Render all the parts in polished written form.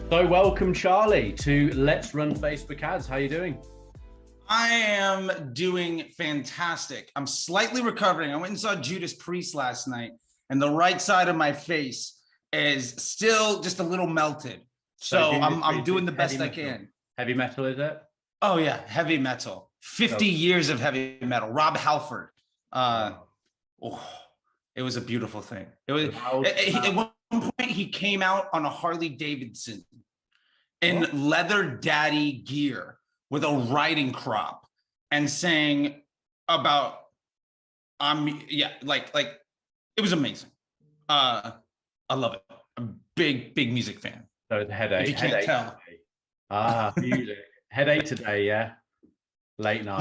So welcome, Charlie, to Let's Run Facebook Ads. How are you doing? I am doing fantastic. I'm slightly recovering. I went and saw Judas Priest last night, and the right side of my face is still just a little melted. So I'm doing the best I can. Heavy metal, is it? Oh yeah, heavy metal. 50 years of heavy metal. Rob Halford. It was a beautiful thing. It was at one point he came out on a Harley Davidson in leather daddy gear with a riding crop and saying about like it was amazing. I love it. I'm a big music fan. So it's a headache. If you can't tell. Music. Headache today, yeah. Late night. A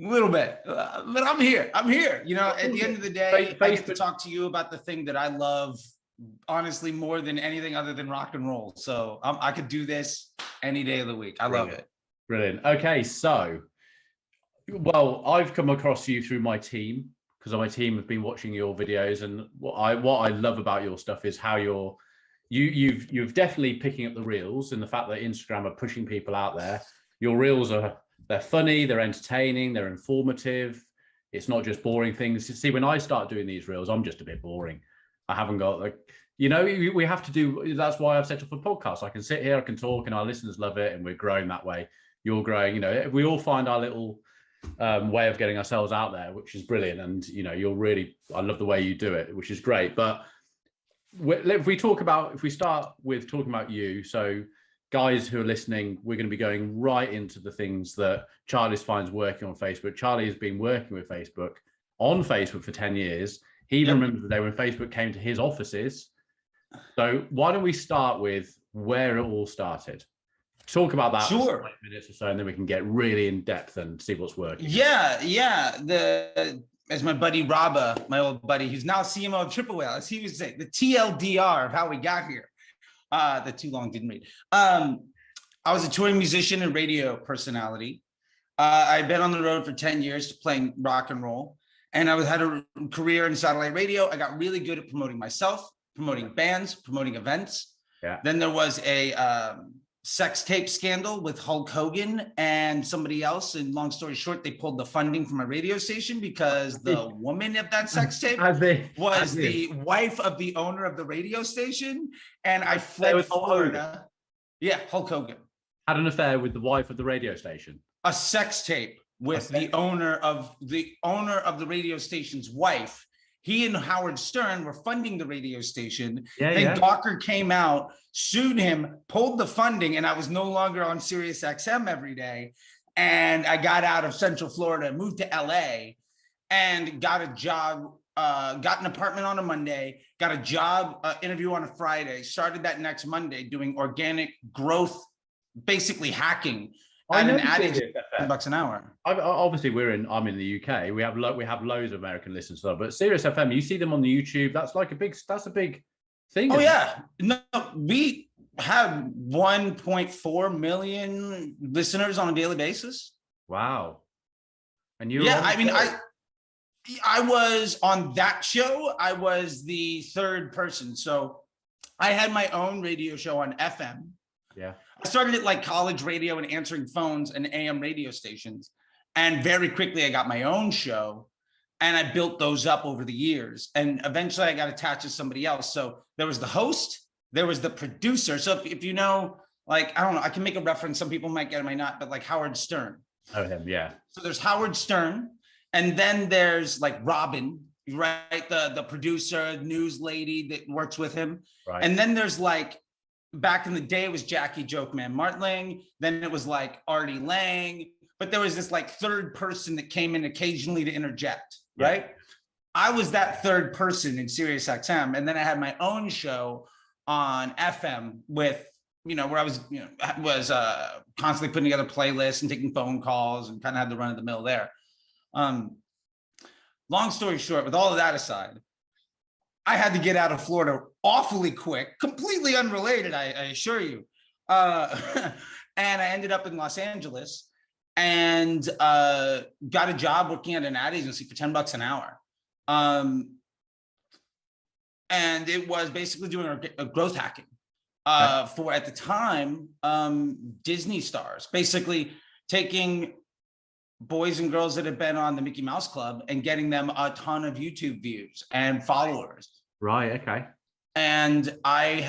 little bit, but I'm here. You know, at the end of the day, I get to talk to you about the thing that I love, honestly, more than anything other than rock and roll. So I could do this any day of the week. I love it. Brilliant. Okay, so, well, I've come across you through my team because my team have been watching your videos, and what I love about your stuff is how you've definitely picking up the reels, and the fact that Instagram are pushing people out there. Your reels they're funny, they're entertaining, they're informative. It's not just boring things. See, when I start doing these reels, I'm just a bit boring. I haven't got we have to do. That's why I've set up a podcast. I can sit here, I can talk, and our listeners love it, and we're growing that way. You're growing. We all find our little way of getting ourselves out there, which is brilliant. And I love the way you do it, which is great. But if we start with talking about you, so guys who are listening, we're going to be going right into the things that Charlie finds working on Facebook. Charlie has been working with Facebook on Facebook for 10 years. He even remembers the day when Facebook came to his offices. So why don't we start with where it all started? Talk about that for 5 minutes or so, and then we can get really in depth and see what's working. As my buddy Rabba, my old buddy, who's now CMO of Triple Whale, as he would say, the TLDR of how we got here. The too long didn't read. I was a touring musician and radio personality. I've been on the road for 10 years playing rock and roll, and I had a career in satellite radio. I got really good at promoting myself, promoting bands, promoting events. Yeah. Then there was a sex tape scandal with Hulk Hogan and somebody else. And long story short, they pulled the funding from a radio station because the woman of that sex tape was the wife of the owner of the radio station. And I fled to Florida. Yeah, Hulk Hogan had an affair with the wife of the radio station. A sex tape with the owner of the radio station's wife. He and Howard Stern were funding the radio station. Gawker came out, sued him, pulled the funding, and I was no longer on Sirius XM every day. And I got out of Central Florida, moved to LA, and got a job, got an apartment on a Monday, got a job interview on a Friday, started that next Monday doing organic growth, basically hacking. At an ad agency, $10 an hour. Obviously, I'm in the UK. We have loads of American listeners, but Sirius FM, you see them on the YouTube. That's a big thing. Oh yeah, no, we have 1.4 million listeners on a daily basis. Wow. And I was on that show. I was the third person, so I had my own radio show on FM. Yeah. I started at like college radio and answering phones and AM radio stations. And very quickly I got my own show and I built those up over the years. And eventually I got attached to somebody else. So there was the host, there was the producer. So if you know, like, I don't know, I can make a reference. Some people might get it, might not, but like Howard Stern. Oh, him, yeah. So there's Howard Stern. And then there's like Robin, right? The producer, news lady that works with him. Right. And then there's like, back in the day, it was Jackie Jokeman Martling. Then it was like Artie Lang. But there was this like third person that came in occasionally to interject, right? I was that third person in Sirius XM. And then I had my own show on FM with, where I was, constantly putting together playlists and taking phone calls and kind of had the run of the mill there. Long story short, with all of that aside, I had to get out of Florida awfully quick, completely unrelated, I assure you. And I ended up in Los Angeles and got a job working at an ad agency for $10 an hour. And it was basically doing a growth hacking. for, at the time, Disney stars, basically taking boys and girls that had been on the Mickey Mouse Club and getting them a ton of YouTube views and followers. Right. Okay. And I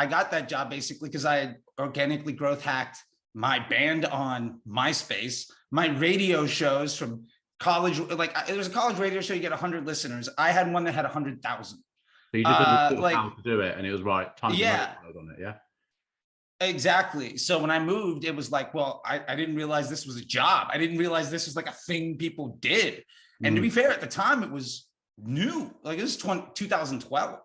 got that job basically because I had organically growth hacked my band on MySpace, my radio shows from college. Like, there was a college radio show, you get 100 listeners. I had one that had 100,000. So you just understood how to do it, and it was right. Time to on it. Yeah. Exactly. So when I moved, it was like, well, I didn't realize this was a job. I didn't realize this was like a thing people did. And to be fair, at the time, it was new. Like, it was 2012.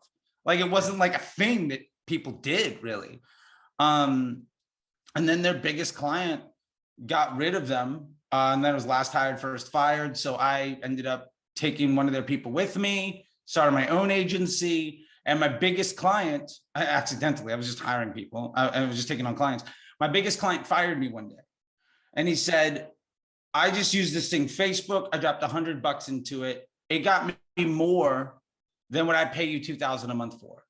Like, it wasn't like a thing that people did, really. And then their biggest client got rid of them. And then it was last hired, first fired. So I ended up taking one of their people with me, started my own agency. And my biggest client, I was just hiring people. I was just taking on clients. My biggest client fired me one day. And he said, I just used this thing, Facebook. I dropped $100 into it. It got me more than what I pay you $2,000 a month for.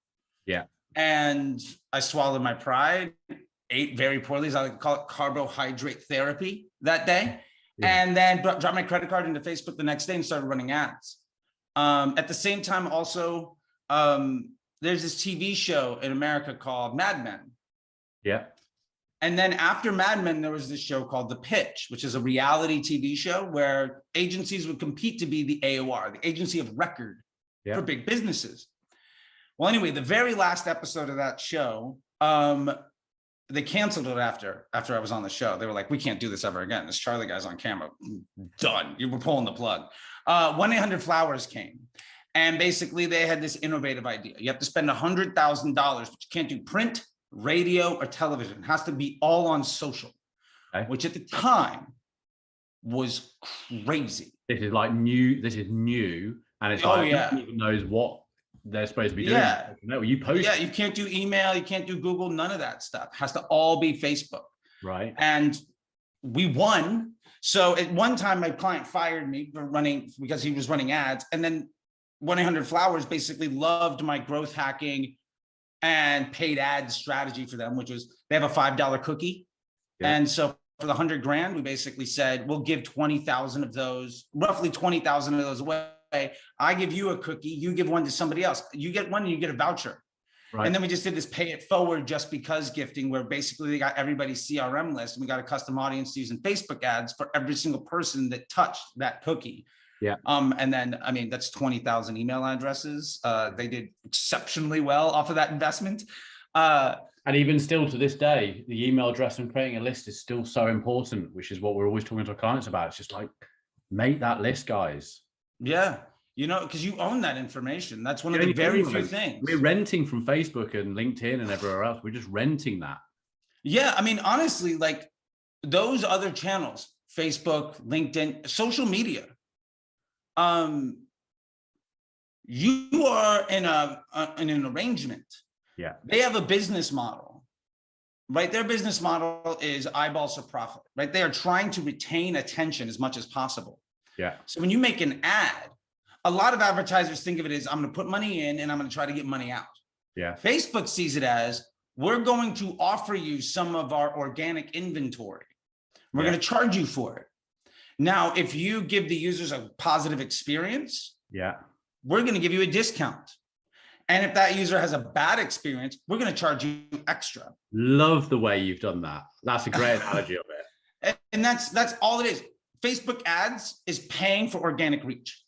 Yeah. And I swallowed my pride, ate very poorly, as I like to call it, carbohydrate therapy that day. Yeah. And then dropped my credit card into Facebook the next day and started running ads. At the same time, also, there's this TV show in America called Mad Men. Yeah. And then after Mad Men, there was this show called The Pitch, which is a reality TV show where agencies would compete to be the AOR, the agency of record for big businesses. Well, anyway, the very last episode of that show, they canceled it after I was on the show. They were like, we can't do this ever again. This Charlie guy's on camera. Done. You were pulling the plug. 1-800-Flowers came. And basically, they had this innovative idea. You have to spend $100,000, but you can't do print, radio, or television. It has to be all on social, which at the time was crazy. This is like new. This is new. And it's like, no one even knows what they're supposed to be doing. No, you post. Yeah, you can't do email. You can't do Google. None of that stuff. It has to all be Facebook. Right. And we won. So at one time, my client fired me for because he was running ads. And then 1-800-Flowers basically loved my growth hacking and paid ad strategy for them, which was they have a $5 cookie. Yeah. And so for the $100,000, we basically said, we'll give 20,000 of those, roughly 20,000 of those away. I give you a cookie, you give one to somebody else. You get one and you get a voucher. Right. And then we just did this pay it forward just because gifting, where basically they got everybody's CRM list and we got a custom audience using Facebook ads for every single person that touched that cookie. Yeah. And then, I mean, that's 20,000 email addresses. They did exceptionally well off of that investment. And even still to this day, the email address and creating a list is still so important, which is what we're always talking to our clients about. It's just like, make that list, guys. Yeah. You know, because you own that information. That's one of the very few things. We're renting from Facebook and LinkedIn and everywhere else. We're just renting that. Yeah. I mean, honestly, like those other channels, Facebook, LinkedIn, social media, you are in an arrangement. Yeah. They have a business model, right? Their business model is eyeballs for profit, right? They are trying to retain attention as much as possible. Yeah. So when you make an ad, a lot of advertisers think of it as I'm going to put money in and I'm going to try to get money out. Yeah. Facebook sees it as we're going to offer you some of our organic inventory. We're going to charge you for it. Now, if you give the users a positive experience, we're going to give you a discount. And if that user has a bad experience, we're going to charge you extra. Love the way you've done that. That's a great analogy of it. And that's all it is. Facebook ads is paying for organic reach.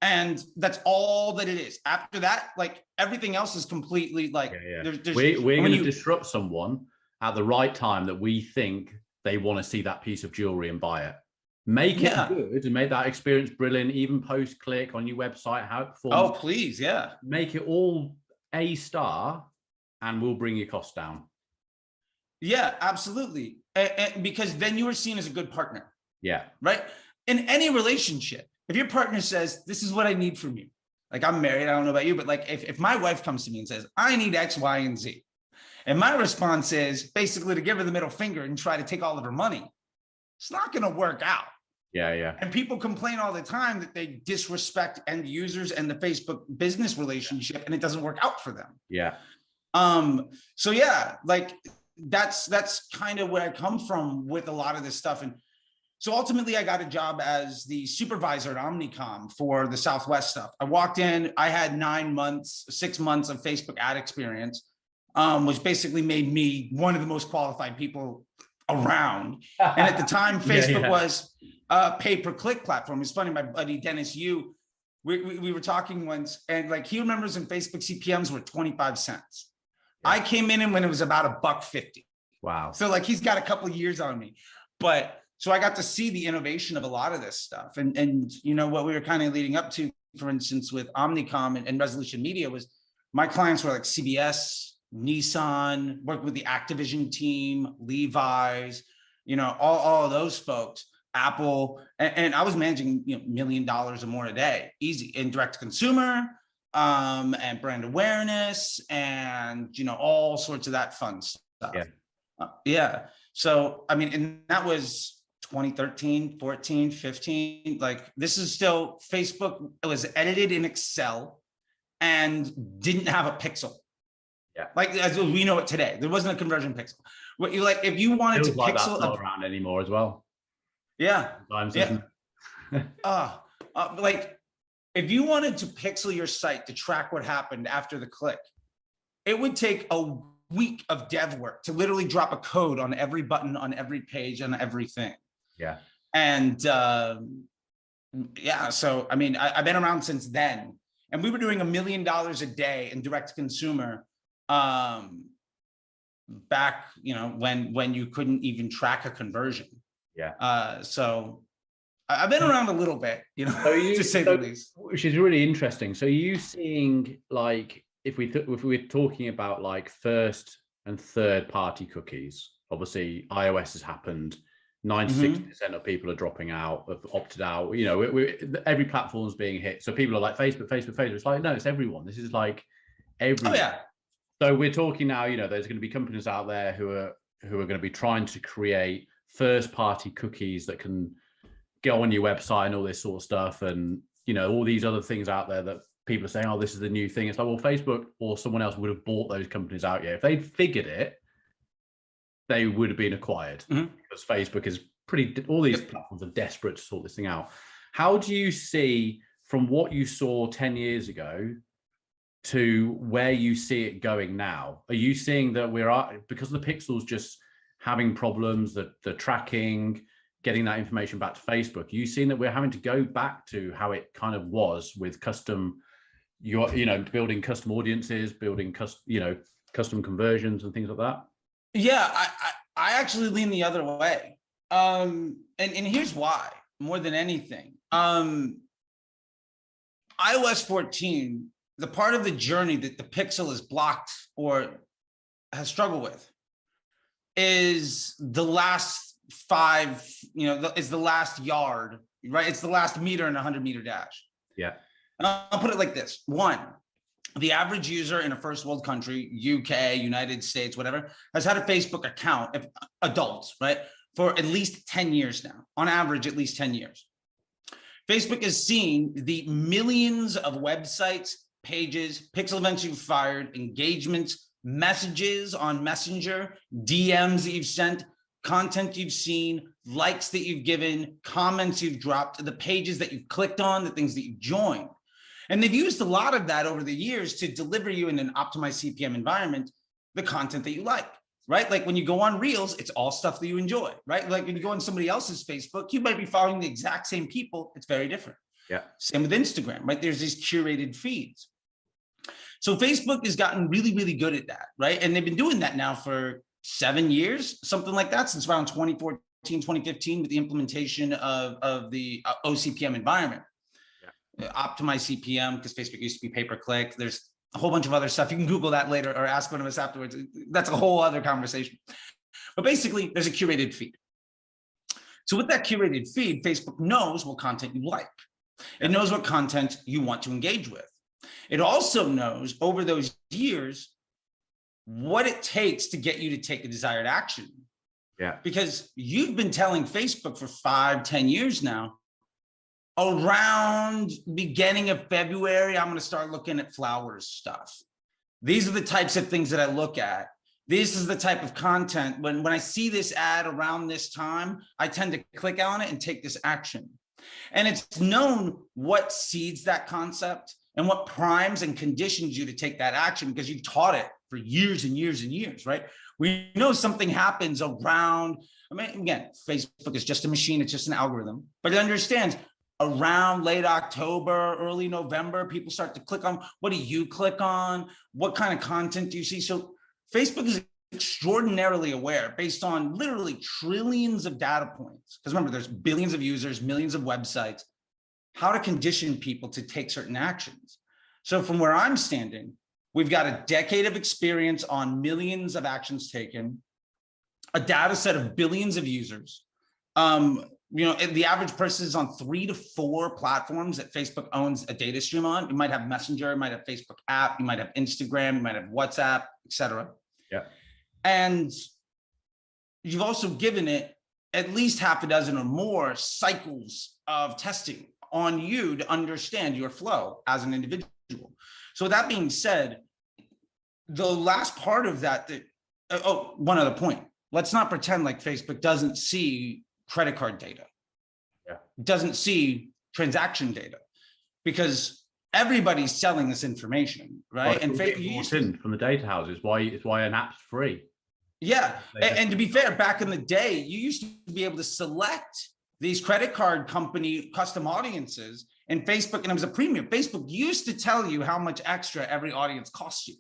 And that's all that it is. After that, like everything else is completely like, we're going to disrupt someone at the right time that we think they want to see that piece of jewelry and buy it. Make it good and make that experience brilliant, even post-click on your website, how it performs. Oh, please, yeah. Make it all A star and we'll bring your costs down. Yeah, absolutely. And because then you are seen as a good partner. Yeah. Right? In any relationship, if your partner says, this is what I need from you, like I'm married, I don't know about you, but like if my wife comes to me and says, I need X, Y, and Z, and my response is basically to give her the middle finger and try to take all of her money, it's not going to work out. Yeah, yeah. And people complain all the time that they disrespect end users and the Facebook business relationship, and it doesn't work out for them. Yeah. So yeah, like that's kind of where I come from with a lot of this stuff. And so ultimately I got a job as the supervisor at Omnicom for the Southwest stuff. I walked in, I had 6 months of Facebook ad experience, which basically made me one of the most qualified people around. And at the time, Facebook was a pay-per-click platform. It's funny, my buddy Dennis Yu, we were talking once, and like he remembers when Facebook CPMs were 25 cents. Yeah. I came in when it was about $1.50. Wow. So like he's got a couple of years on me. But so I got to see the innovation of a lot of this stuff. And you know, what we were kind of leading up to, for instance, with Omnicom and Resolution Media, was my clients were like CBS, Nissan, worked with the Activision team, Levi's, you know, all of those folks, Apple, and I was managing, you know, $1 million or more a day, easy, in direct to consumer, and brand awareness, and, you know, all sorts of that fun stuff. Yeah. So, I mean, and that was 2013, 14, 15, like this is still Facebook. It was edited in Excel and didn't have a pixel. Yeah. Like as we know it today, there wasn't a conversion pixel. What you like, if you wanted to like pixel, that's not around anymore as well. Yeah. Sometimes, yeah. Like if you wanted to pixel your site to track what happened after the click, it would take a week of dev work to literally drop a code on every button, on every page, on everything. Yeah. And yeah, so I mean, I've been around since then, and we were doing $1 million a day in direct to consumer back, you know, when you couldn't even track a conversion. Yeah. So I've been around a little bit, you know, to say the least. Which is really interesting. So you seeing, like, if we're talking about like first and third party cookies, obviously iOS has happened. 96% of people are dropping out, have opted out. You know, every platform's being hit. So people are like, Facebook. It's like, no, it's everyone. This is like everyone. Oh, yeah. So we're talking now, you know, there's going to be companies out there who are going to be trying to create first party cookies that can go on your website and all this sort of stuff. And, you know, all these other things out there that people are saying, oh, this is the new thing. It's like, well, Facebook or someone else would have bought those companies out. Yeah. If they'd figured it, they would have been acquired, because Facebook is all these platforms are desperate to sort this thing out. How do you see, from what you saw 10 years ago to where you see it going now? Are you seeing that because the pixels just having problems, the tracking, getting that information back to Facebook, are you seeing that we're having to go back to how it kind of was with custom, building custom audiences, building custom conversions and things like that? Yeah, I actually lean the other way. And here's why, more than anything. iOS 14, the part of the journey that the pixel is blocked or has struggled with is the last 5, is the last yard, right? It's the last meter in a 100-meter dash. Yeah. I'll put it like this. 1, the average user in a first world country, UK, United States, whatever, has had a Facebook account, adults, right, for at least 10 years now, on average, at least 10 years. Facebook is seeing the millions of websites, pages, pixel events you've fired, engagements, messages on Messenger, DMs that you've sent, content you've seen, likes that you've given, comments you've dropped, the pages that you've clicked on, the things that you've joined. And they've used a lot of that over the years to deliver you in an optimized CPM environment, the content that you like, right? Like when you go on Reels, it's all stuff that you enjoy, right? Like when you go on somebody else's Facebook, you might be following the exact same people. It's very different. Yeah. Same with Instagram, right? There's these curated feeds. So Facebook has gotten really, really good at that, right? And they've been doing that now for 7 years, something like that, since around 2014, 2015, with the implementation of the OCPM environment. Optimize CPM, because Facebook used to be pay-per-click. There's a whole bunch of other stuff. You can Google that later or ask one of us afterwards. That's a whole other conversation. But basically, there's a curated feed. So with that curated feed, Facebook knows what content you like. It knows what content you want to engage with. It also knows over those years what it takes to get you to take the desired action. Yeah. Because you've been telling Facebook for 5, 10 years now, around beginning of February, I'm going to start looking at flowers stuff. These are the types of things that I look at. This is the type of content. When I see this ad around this time, I tend to click on it and take this action. And it's known what seeds that concept and what primes and conditions you to take that action, because you've taught it for years and years and years, right? We know something happens around, I mean, again, Facebook is just a machine, it's just an algorithm, but it understands around late October, early November, people start to click on, what do you click on? What kind of content do you see? So Facebook is extraordinarily aware based on literally trillions of data points. Because remember, there's billions of users, millions of websites, how to condition people to take certain actions. So from where I'm standing, we've got a decade of experience on millions of actions taken, a data set of billions of users. The average person is on 3 to 4 platforms that Facebook owns a data stream on. You might have Messenger, you might have Facebook app, you might have Instagram, you might have WhatsApp, etc. Yeah. And you've also given it at least half a dozen or more cycles of testing on you to understand your flow as an individual. So that being said, the last part of that, one other point. Let's not pretend like Facebook doesn't see credit card data. Yeah. Doesn't see transaction data, because everybody's selling this information, right? Well, and from the data houses, it's why an app's free. Yeah, and to be fair, back in the day, you used to be able to select these credit card company custom audiences in Facebook, and it was a premium. Facebook used to tell you how much extra every audience costs you.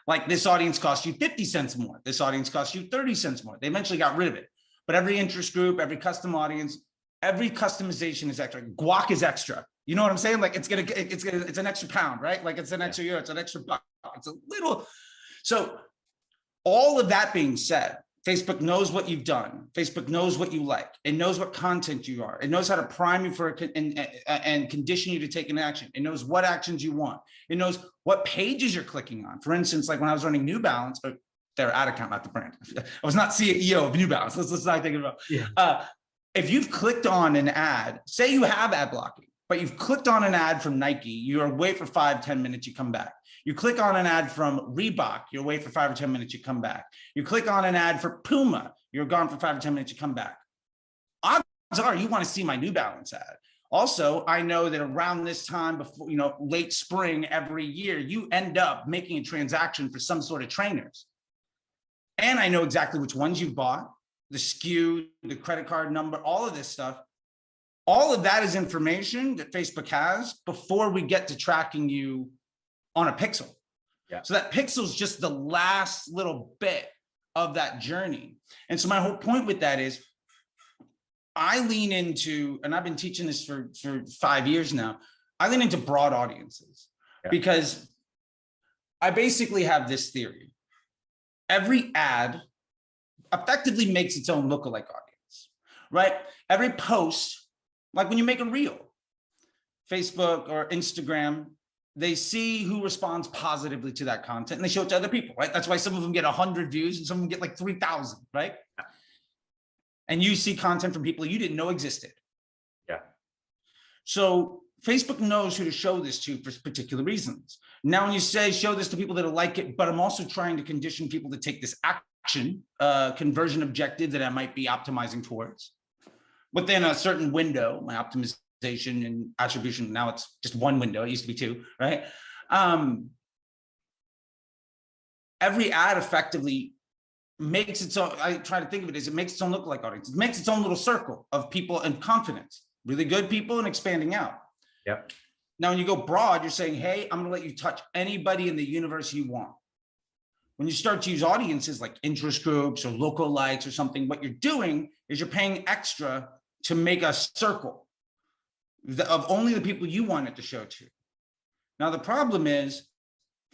Like, this audience costs you 50 cents more. This audience costs you 30 cents more. They eventually got rid of it. But every interest group, every custom audience, every customization is extra. Guac is extra. You know what I'm saying? Like, it's an extra pound, right? Like, it's an extra euro, it's an extra buck. It's a little. So all of that being said, Facebook knows what you've done. Facebook knows what you like. It knows what content you are. It knows how to prime you for and condition you to take an action. It knows what actions you want. It knows what pages you're clicking on. For instance, like when I was running New Balance, or their ad account, not the brand. I was not CEO of New Balance. Let's not think about. Yeah. If you've clicked on an ad, say you have ad blocking, but you've clicked on an ad from Nike, you're away for 5-10 minutes, you come back. You click on an ad from Reebok, you're away for 5 or 10 minutes, you come back. You click on an ad for Puma, you're gone for 5 or 10 minutes, you come back. Odds are you want to see my New Balance ad. Also, I know that around this time, before, late spring every year, you end up making a transaction for some sort of trainers. And I know exactly which ones you've bought, the SKU, the credit card number, all of this stuff. All of that is information that Facebook has before we get to tracking you on a pixel. Yeah. So that pixel is just the last little bit of that journey. And so my whole point with that is I lean into, and I've been teaching this for 5 years now, I lean into broad audiences because I basically have this theory. Every ad effectively makes its own lookalike audience, right? Every post, like when you make a reel, Facebook or Instagram, they see who responds positively to that content and they show it to other people, right? That's why some of them get 100 views and some of them get like 3,000, right? And you see content from people you didn't know existed. Yeah. So Facebook knows who to show this to for particular reasons. Now, when you say show this to people that like it, but I'm also trying to condition people to take this action, conversion objective that I might be optimizing towards within a certain window, my optimization and attribution. Now it's just one window. It used to be 2, right? Every ad effectively makes its own, I try to think of it as it makes its own lookalike audience. It makes its own little circle of people and confidence, really good people and expanding out. Yep. Now, when you go broad, you're saying, hey, I'm going to let you touch anybody in the universe you want. When you start to use audiences like interest groups or lookalikes or something, what you're doing is you're paying extra to make a circle of only the people you want it to show to. Now, the problem is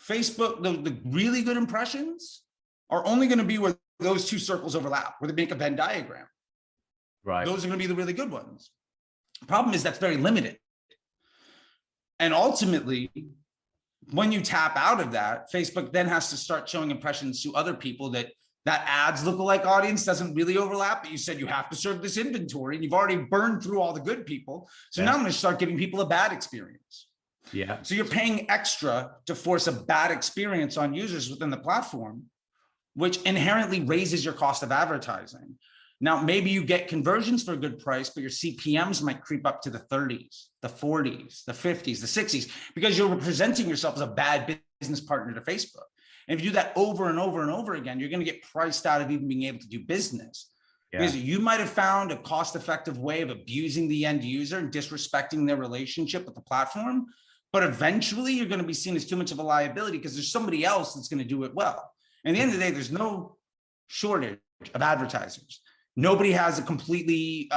Facebook, the really good impressions are only going to be where those 2 circles overlap, where they make a Venn diagram. Right. Those are going to be the really good ones. The problem is that's very limited. And ultimately, when you tap out of that, Facebook then has to start showing impressions to other people that ads lookalike audience doesn't really overlap, but you said you have to serve this inventory and you've already burned through all the good people. So now I'm going to start giving people a bad experience. Yeah. So you're paying extra to force a bad experience on users within the platform, which inherently raises your cost of advertising. Now, maybe you get conversions for a good price, but your CPMs might creep up to the 30s, the 40s, the 50s, the 60s, because you're presenting yourself as a bad business partner to Facebook. And if you do that over and over and over again, you're going to get priced out of even being able to do business. Yeah. Because you might have found a cost-effective way of abusing the end user and disrespecting their relationship with the platform. But eventually you're going to be seen as too much of a liability because there's somebody else that's going to do it well. And at the end of the day, there's no shortage of advertisers. Nobody has a completely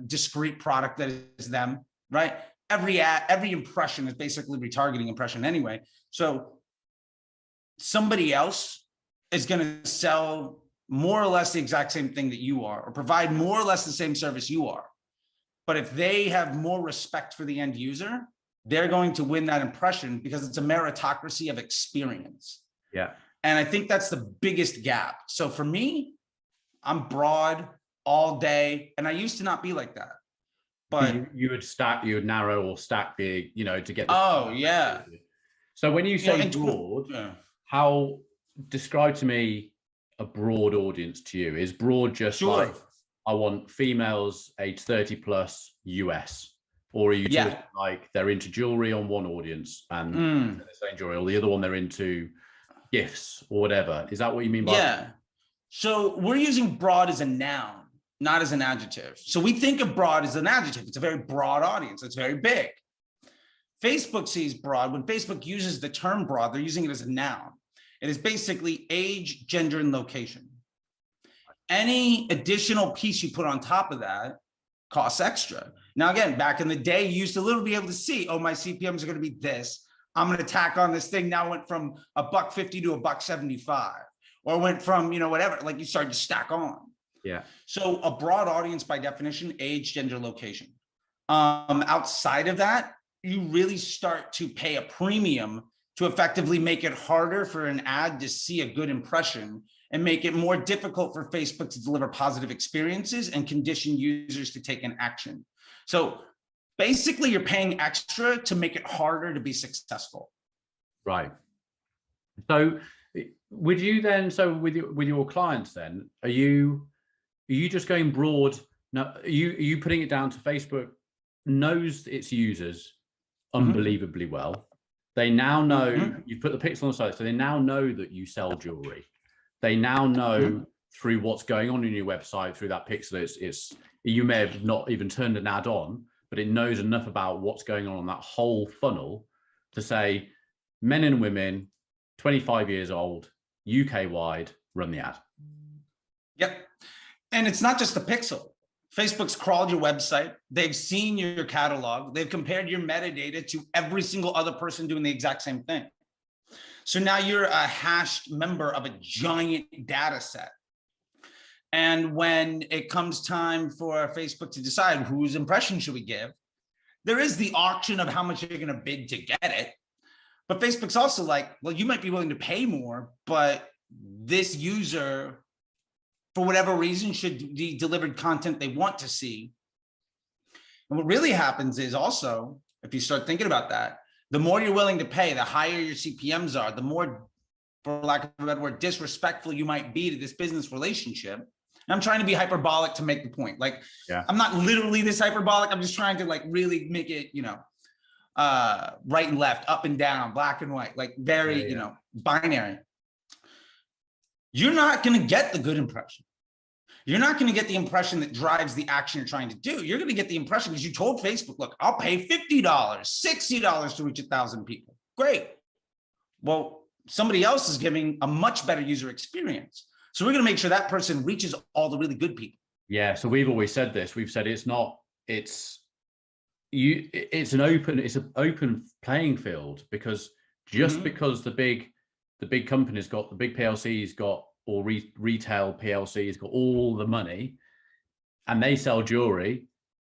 discrete product that is them, right? Every ad, every impression is basically retargeting impression anyway. So somebody else is going to sell more or less the exact same thing that you are, or provide more or less the same service you are. But if they have more respect for the end user, they're going to win that impression because it's a meritocracy of experience. Yeah. And I think that's the biggest gap. So for me, I'm broad all day. And I used to not be like that. But you would narrow or stack the, to get. Oh, yeah. So when you say broad, how, describe to me a broad audience to you. Is broad just like, I want females age 30 plus US? Or are you talking like they're into jewelry on one audience and the same jewelry, or the other one they're into gifts or whatever? Is that what you mean by? Yeah. So we're using broad as a noun, not as an adjective. So we think of broad as an adjective. It's a very broad audience. It's very big. Facebook sees broad. When Facebook uses the term broad, they're using it as a noun. It is basically age, gender, and location. Any additional piece you put on top of that costs extra. Now, again, back in the day, you used to literally be able to see, oh, my CPMs are going to be this. I'm going to tack on this thing. Now it went from $1.50 to $1.75, or went from, whatever, like you started to stack on. Yeah. So a broad audience by definition, age, gender, location. Outside of that, you really start to pay a premium to effectively make it harder for an ad to see a good impression and make it more difficult for Facebook to deliver positive experiences and condition users to take an action. So basically you're paying extra to make it harder to be successful. Right. So would you then, so with your clients then, are you just going broad? Now, are you putting it down to Facebook knows its users unbelievably well? They now know, you've put the pixel on the side, so they now know that you sell jewelry. They now know through what's going on in your website, through that pixel, it's you may have not even turned an ad on, but it knows enough about what's going on that whole funnel to say, men and women, 25 years old, UK wide, run the ad. Yep. And it's not just the pixel. Facebook's crawled your website. They've seen your catalog. They've compared your metadata to every single other person doing the exact same thing. So now you're a hashed member of a giant data set. And when it comes time for Facebook to decide whose impression should we give, there is the auction of how much you're going to bid to get it. But Facebook's also like, well, you might be willing to pay more, but this user, for whatever reason, should be delivered content they want to see. And what really happens is also, if you start thinking about that, the more you're willing to pay, the higher your CPMs are, the more, for lack of a better word, disrespectful you might be to this business relationship. And I'm trying to be hyperbolic to make the point. Like, I'm not literally this hyperbolic. I'm just trying to like really make it, right and left, up and down, black and white, like very, binary. You're not going to get the good impression. You're not going to get the impression that drives the action you're trying to do. You're going to get the impression because you told Facebook, look, I'll pay $50, $60 to reach 1,000 people. Great. Well, somebody else is giving a much better user experience. So we're going to make sure that person reaches all the really good people. Yeah. So we've always said this. We've said it's an open playing field, because just because the big companies got, the big PLCs got, or retail PLCs got all the money and they sell jewelry.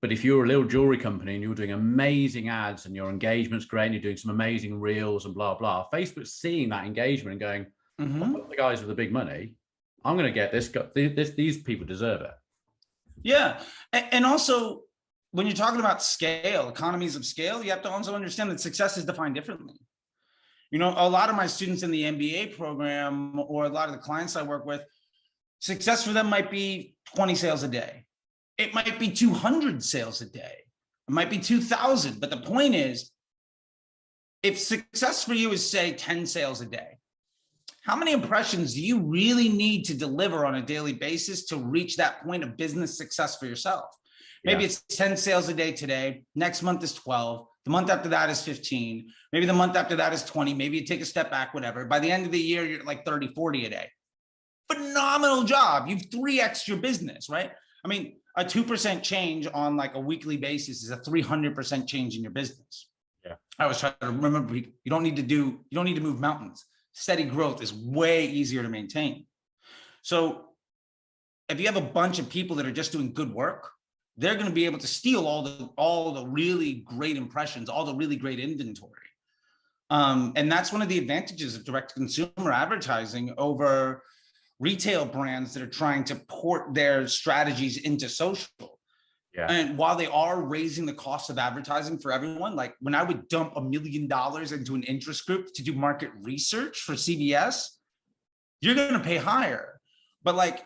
But if you're a little jewelry company and you're doing amazing ads and your engagement's great and you're doing some amazing reels and blah, blah, Facebook's seeing that engagement and going, the guys with the big money, I'm going to get this, these people deserve it. Yeah. And also when you're talking about scale, economies of scale, you have to also understand that success is defined differently. You know, a lot of my students in the MBA program, or a lot of the clients I work with, success for them might be 20 sales a day. It might be 200 sales a day. It might be 2,000. But the point is, if success for you is, say, 10 sales a day, how many impressions do you really need to deliver on a daily basis to reach that point of business success for yourself? Maybe it's 10 sales a day today. Next month is 12. The month after that is 15. Maybe the month after that is 20. Maybe you take a step back, whatever. By the end of the year, you're like 30, 40 a day. Phenomenal job. You've 3x'd your business, right? I mean, a 2% change on like a weekly basis is a 300% change in your business. Yeah. I was trying to remember, you don't need to move mountains. Steady growth is way easier to maintain. So if you have a bunch of people that are just doing good work, they're going to be able to steal all the really great impressions, all the really great inventory. And that's one of the advantages of direct consumer advertising over retail brands that are trying to port their strategies into social. Yeah. And while they are raising the cost of advertising for everyone, like when I would dump $1 million into an interest group to do market research for CBS, you're going to pay higher. But like,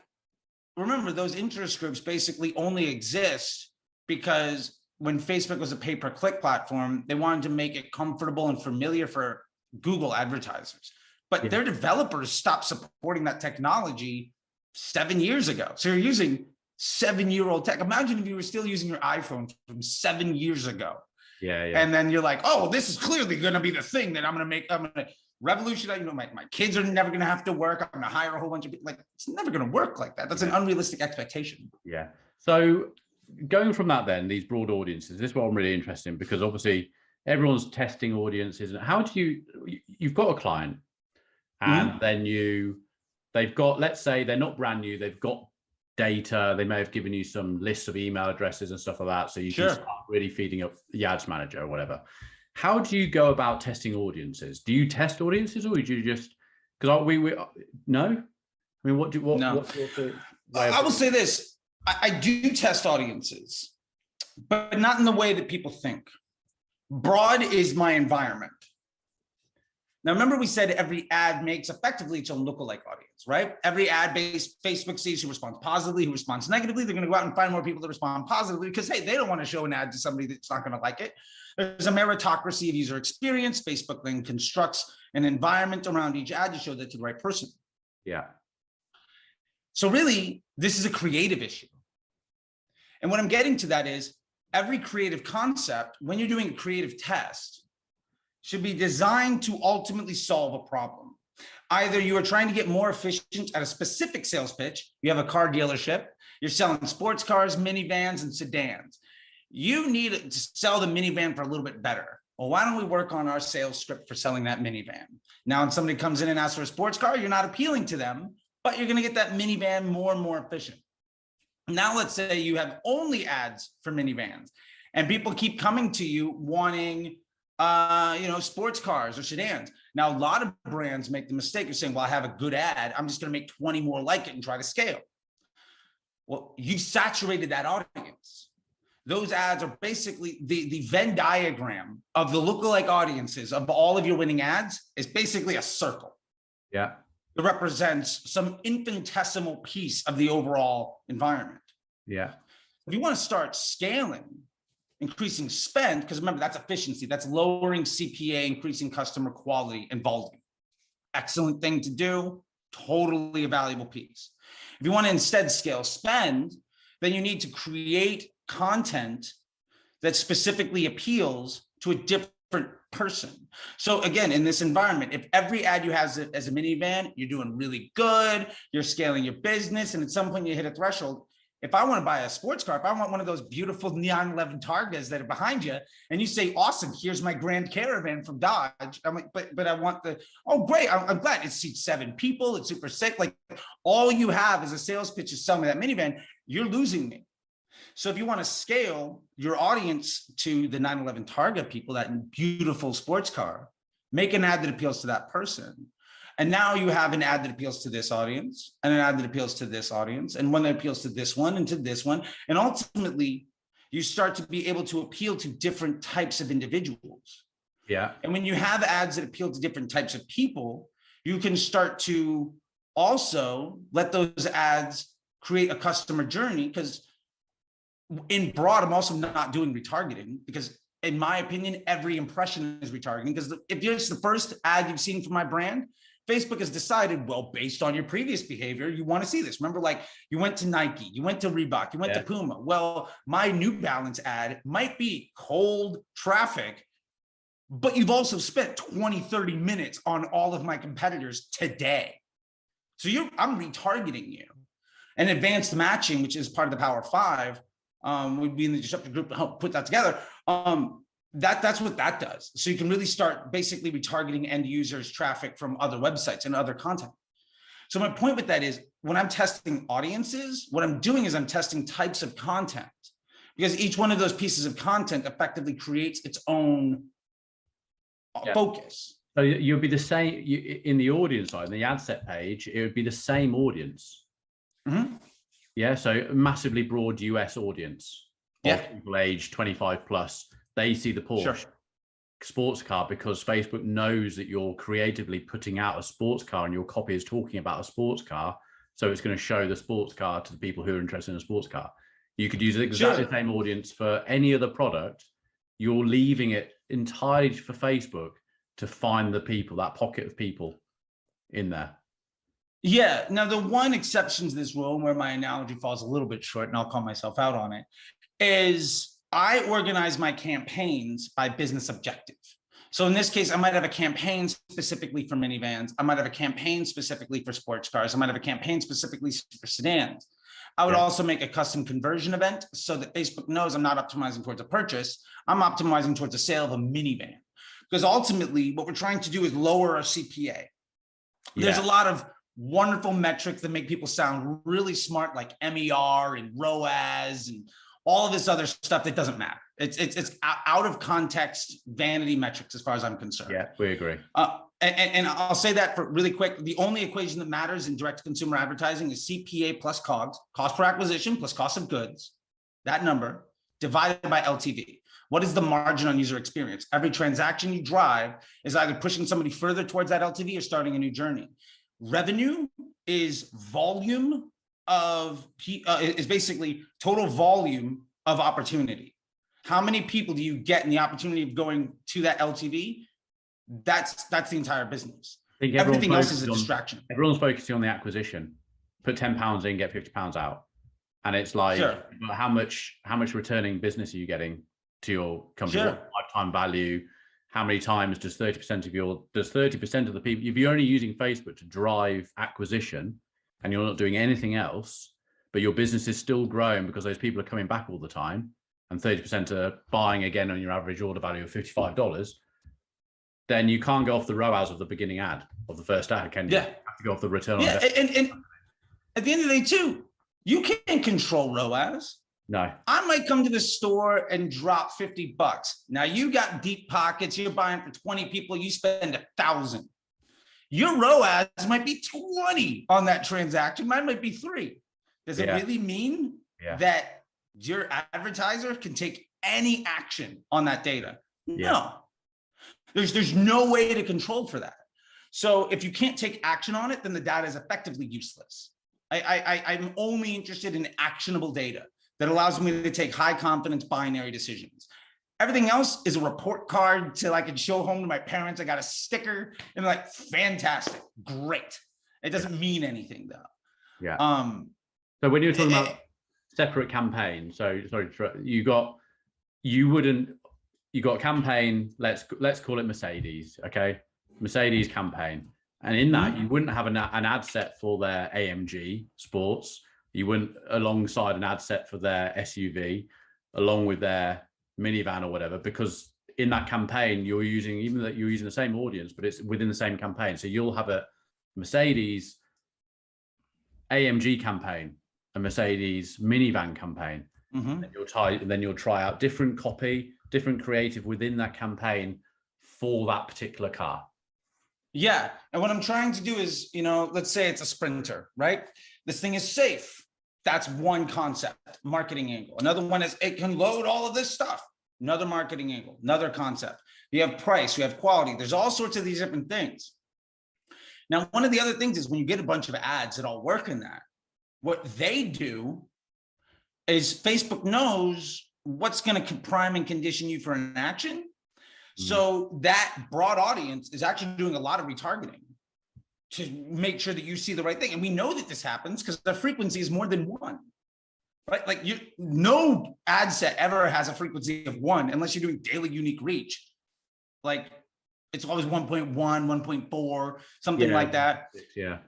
remember, those interest groups basically only exist because when Facebook was a pay-per-click platform, they wanted to make it comfortable and familiar for Google advertisers. But their developers stopped supporting that technology 7 years ago. So you're using 7-year-old tech. Imagine if you were still using your iPhone from 7 years ago. Yeah. And then you're like, oh, this is clearly going to be the thing that I'm going to revolutionize. You know, my kids are never going to have to work. I'm going to hire a whole bunch of people. Like, it's never going to work like that. That's an unrealistic expectation. Yeah. So going from that, then these broad audiences, this is what I'm really interested in, because obviously everyone's testing audiences. And how do you've got a client, and then they've got, let's say they're not brand new, they've got data, they may have given you some lists of email addresses and stuff like that, so you can start really feeding up the ads manager or whatever. How do you go about testing audiences? Do you test audiences, or do you just, because we no? I mean, what's the way I will say this, I do test audiences, but not in the way that people think. Broad is my environment. Now, remember we said every ad makes effectively its own lookalike audience, right? Every ad based, Facebook sees who responds positively, who responds negatively. They're going to go out and find more people that respond positively because, hey, they don't want to show an ad to somebody that's not going to like it. There's a meritocracy of user experience. Facebook then constructs an environment around each ad to show that to the right person. Yeah. So really, this is a creative issue. And what I'm getting to that is every creative concept, when you're doing a creative test, should be designed to ultimately solve a problem. Either you are trying to get more efficient at a specific sales pitch. You have a car dealership, you're selling sports cars, minivans, and sedans. You need to sell the minivan for a little bit better. Well, why don't we work on our sales script for selling that minivan? Now, when somebody comes in and asks for a sports car, you're not appealing to them, but you're going to get that minivan more and more efficient. Now, let's say you have only ads for minivans, and people keep coming to you wanting sports cars or sedans. Now, a lot of brands make the mistake of saying, well, I have a good ad, I'm just going to make 20 more like it and try to scale. Well, you saturated that audience. Those ads are basically the Venn diagram of the lookalike audiences of all of your winning ads is basically a circle. Yeah. That represents some infinitesimal piece of the overall environment. Yeah. If you want to start scaling, increasing spend, because remember, that's efficiency, that's lowering CPA, increasing customer quality and volume. Excellent thing to do, totally a valuable piece. If you want to instead scale spend, then you need to create content that specifically appeals to a different person. So again, in this environment, if every ad you have as a minivan, you're doing really good, you're scaling your business, and at some point you hit a threshold. If I want to buy a sports car, if I want one of those beautiful neon 11 Targas that are behind you, and you say, awesome, here's my Grand Caravan from Dodge. I'm like, but I want oh, great. I'm glad it seats 7 people. It's super safe. Like all you have as a sales pitch is selling me that minivan. You're losing me. So if you want to scale your audience to the 911 Targa people, that beautiful sports car, make an ad that appeals to that person. And now you have an ad that appeals to this audience and an ad that appeals to this audience and one that appeals to this one and to this one. And ultimately, you start to be able to appeal to different types of individuals. Yeah. And when you have ads that appeal to different types of people, you can start to also let those ads create a customer journey. Because in broad, I'm also not doing retargeting, because in my opinion, every impression is retargeting. Because if it's the first ad you've seen from my brand, Facebook has decided, well, based on your previous behavior, you want to see this. Remember, like you went to Nike, you went to Reebok, you went to Puma. Well, my New Balance ad might be cold traffic, but you've also spent 20, 30 minutes on all of my competitors today. So I'm retargeting you. And advanced matching, which is part of the Power Five, would be in the disruptive group to help put that together. That's what that does. So you can really start basically retargeting end users' traffic from other websites and other content. So my point with that is, when I'm testing audiences, what I'm doing is I'm testing types of content, because each one of those pieces of content effectively creates its own focus. So you'll be the same in the audience side, in the ad set page, it would be the same audience. Mm-hmm. Yeah, so massively broad US audience of people aged 25 plus. They see the Porsche sports car because Facebook knows that you're creatively putting out a sports car and your copy is talking about a sports car. So it's going to show the sports car to the people who are interested in a sports car. You could use exactly the same audience for any other product. You're leaving it entirely for Facebook to find the people, that pocket of people in there. Yeah. Now, the one exception to this rule, where my analogy falls a little bit short, and I'll call myself out on it, is I organize my campaigns by business objective. So in this case, I might have a campaign specifically for minivans. I might have a campaign specifically for sports cars. I might have a campaign specifically for sedans. I would also make a custom conversion event so that Facebook knows I'm not optimizing towards a purchase. I'm optimizing towards a sale of a minivan. Because ultimately, what we're trying to do is lower our CPA. There's a lot of wonderful metrics that make people sound really smart, like MER and ROAS and all of this other stuff that doesn't matter. It's out of context vanity metrics as far as I'm concerned. Yeah, we agree. And I'll say that for really quick. The only equation that matters in direct consumer advertising is CPA plus COGS, cost per acquisition plus cost of goods, that number divided by LTV. What is the margin on user experience? Every transaction you drive is either pushing somebody further towards that LTV or starting a new journey. Revenue is volume of is basically total volume of opportunity. How many people do you get in the opportunity of going to that LTV? That's the entire business. Everything else is a distraction. Everyone's focusing on the acquisition. Put £10 in, get £50 out, and it's like, how much returning business are you getting to your company? What lifetime value? How many times does 30% of the people, if you're only using Facebook to drive acquisition and you're not doing anything else, but your business is still growing because those people are coming back all the time and 30% are buying again on your average order value of $55, then you can't go off the ROAS of the beginning ad, of the first ad, can you? You have to go off the return on investment. And at the end of the day too, you can't control ROAS. No. I might come to the store and drop $50. Now you got deep pockets, you're buying for 20 people, you spend 1,000. Your ROAS might be 20 on that transaction, mine might be 3. Does it really mean that your advertiser can take any action on that data? No. There's no way to control for that. So if you can't take action on it, then the data is effectively useless. I'm only interested in actionable data that allows me to take high confidence binary decisions. Everything else is a report card till I can show home to my parents. I got a sticker and they're like, fantastic, great. It doesn't mean anything though. Yeah. So when you're talking about separate campaigns, so sorry, you got a campaign, let's call it Mercedes, okay? Mercedes campaign. And in that, you wouldn't have an ad set for their AMG Sports. You wouldn't alongside an ad set for their SUV, along with their minivan or whatever, because in that campaign, you're using the same audience, but it's within the same campaign. So you'll have a Mercedes AMG campaign, a Mercedes minivan campaign. And then you'll try out different copy, different creative within that campaign for that particular car. Yeah. And what I'm trying to do is, let's say it's a Sprinter, right? This thing is safe. That's one concept, marketing angle. Another one is it can load all of this stuff. Another marketing angle, another concept. You have price, you have quality. There's all sorts of these different things. Now, one of the other things is when you get a bunch of ads that all work in that, what they do is Facebook knows what's going to prime and condition you for an action. So that broad audience is actually doing a lot of retargeting to make sure that you see the right thing. And we know that this happens because the frequency is more than one, right? Like no ad set ever has a frequency of one unless you're doing daily unique reach. Like it's always 1.1, 1.4, something like that. Yeah.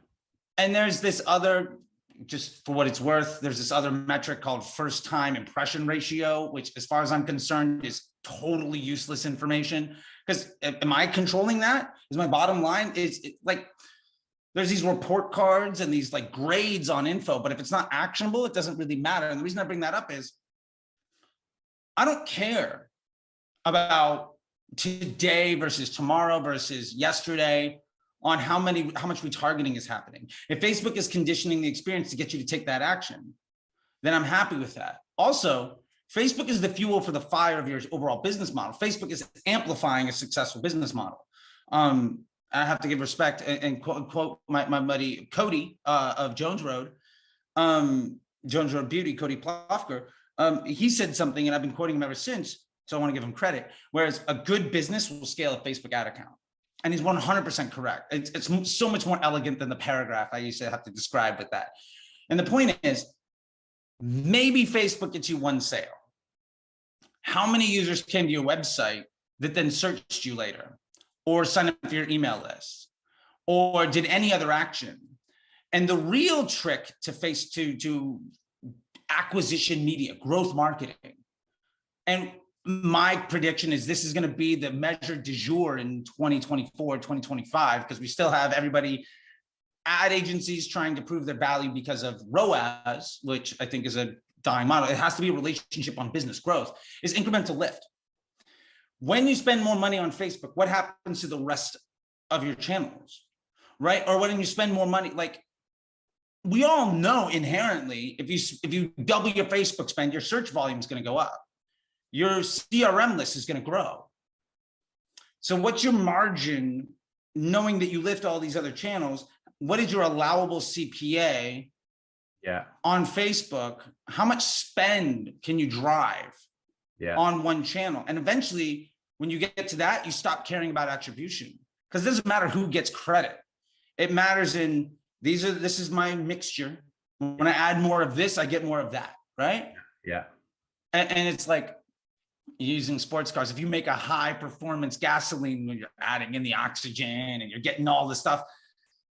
And there's this other, just for what it's worth, there's this other metric called first time impression ratio, which as far as I'm concerned is totally useless information. Because am I controlling that? Is my bottom line? Like, there's these report cards and these like grades on info, but if it's not actionable, it doesn't really matter. And the reason I bring that up is I don't care about today versus tomorrow versus yesterday on how much retargeting is happening. If Facebook is conditioning the experience to get you to take that action, then I'm happy with that. Also, Facebook is the fuel for the fire of your overall business model. Facebook is amplifying a successful business model. I have to give respect and quote my buddy Cody of Jones Road Beauty, Cody Plofker. He said something, and I've been quoting him ever since, so I want to give him credit. Whereas a good business will scale a Facebook ad account. And he's 100% correct. It's so much more elegant than the paragraph I used to have to describe with that. And the point is, maybe Facebook gets you one sale. How many users came to your website that then searched you later or signed up for your email list or did any other action? And the real trick to acquisition media, growth marketing, and my prediction is this is going to be the measure du jour in 2024, 2025, because we still have everybody, ad agencies trying to prove their value because of ROAS, which I think is a dying model. It has to be a relationship on business growth, is incremental lift. When you spend more money on Facebook, what happens to the rest of your channels, right? Or when you spend more money, like we all know inherently, if you double your Facebook spend, your search volume is going to go up. Your CRM list is going to grow. So what's your margin, knowing that you lift all these other channels? What is your allowable CPA on Facebook? How much spend can you drive on one channel? And eventually, when you get to that, you stop caring about attribution, because it doesn't matter who gets credit. It matters in this is my mixture. When I add more of this, I get more of that, right? Yeah. And it's like, using sports cars, if you make a high performance gasoline when you're adding in the oxygen and you're getting all the stuff,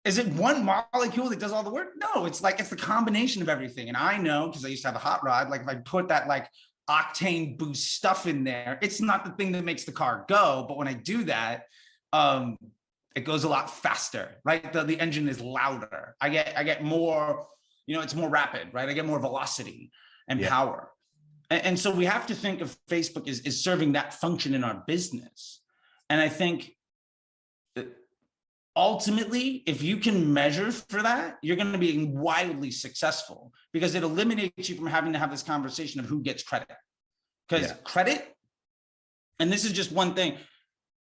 is it one molecule that does all the work? No, it's the combination of everything. And I know, because I used to have a hot rod, like if I put that like octane boost stuff in there, it's not the thing that makes the car go, but when I do that, it goes a lot faster, right? The engine is louder. I get more, it's more rapid, right? I get more velocity and power. And so we have to think of Facebook as serving that function in our business. And I think that ultimately, if you can measure for that, you're going to be wildly successful, because it eliminates you from having to have this conversation of who gets credit. Because credit, and this is just one thing,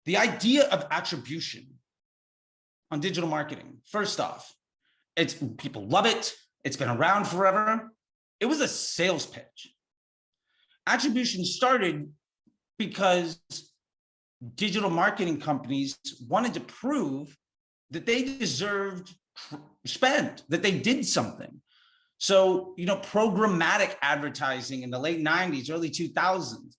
the idea of attribution on digital marketing, first off, people love it. It's been around forever. It was a sales pitch. Attribution started because digital marketing companies wanted to prove that they deserved spend, that they did something. So, programmatic advertising in the late 90s, early 2000s,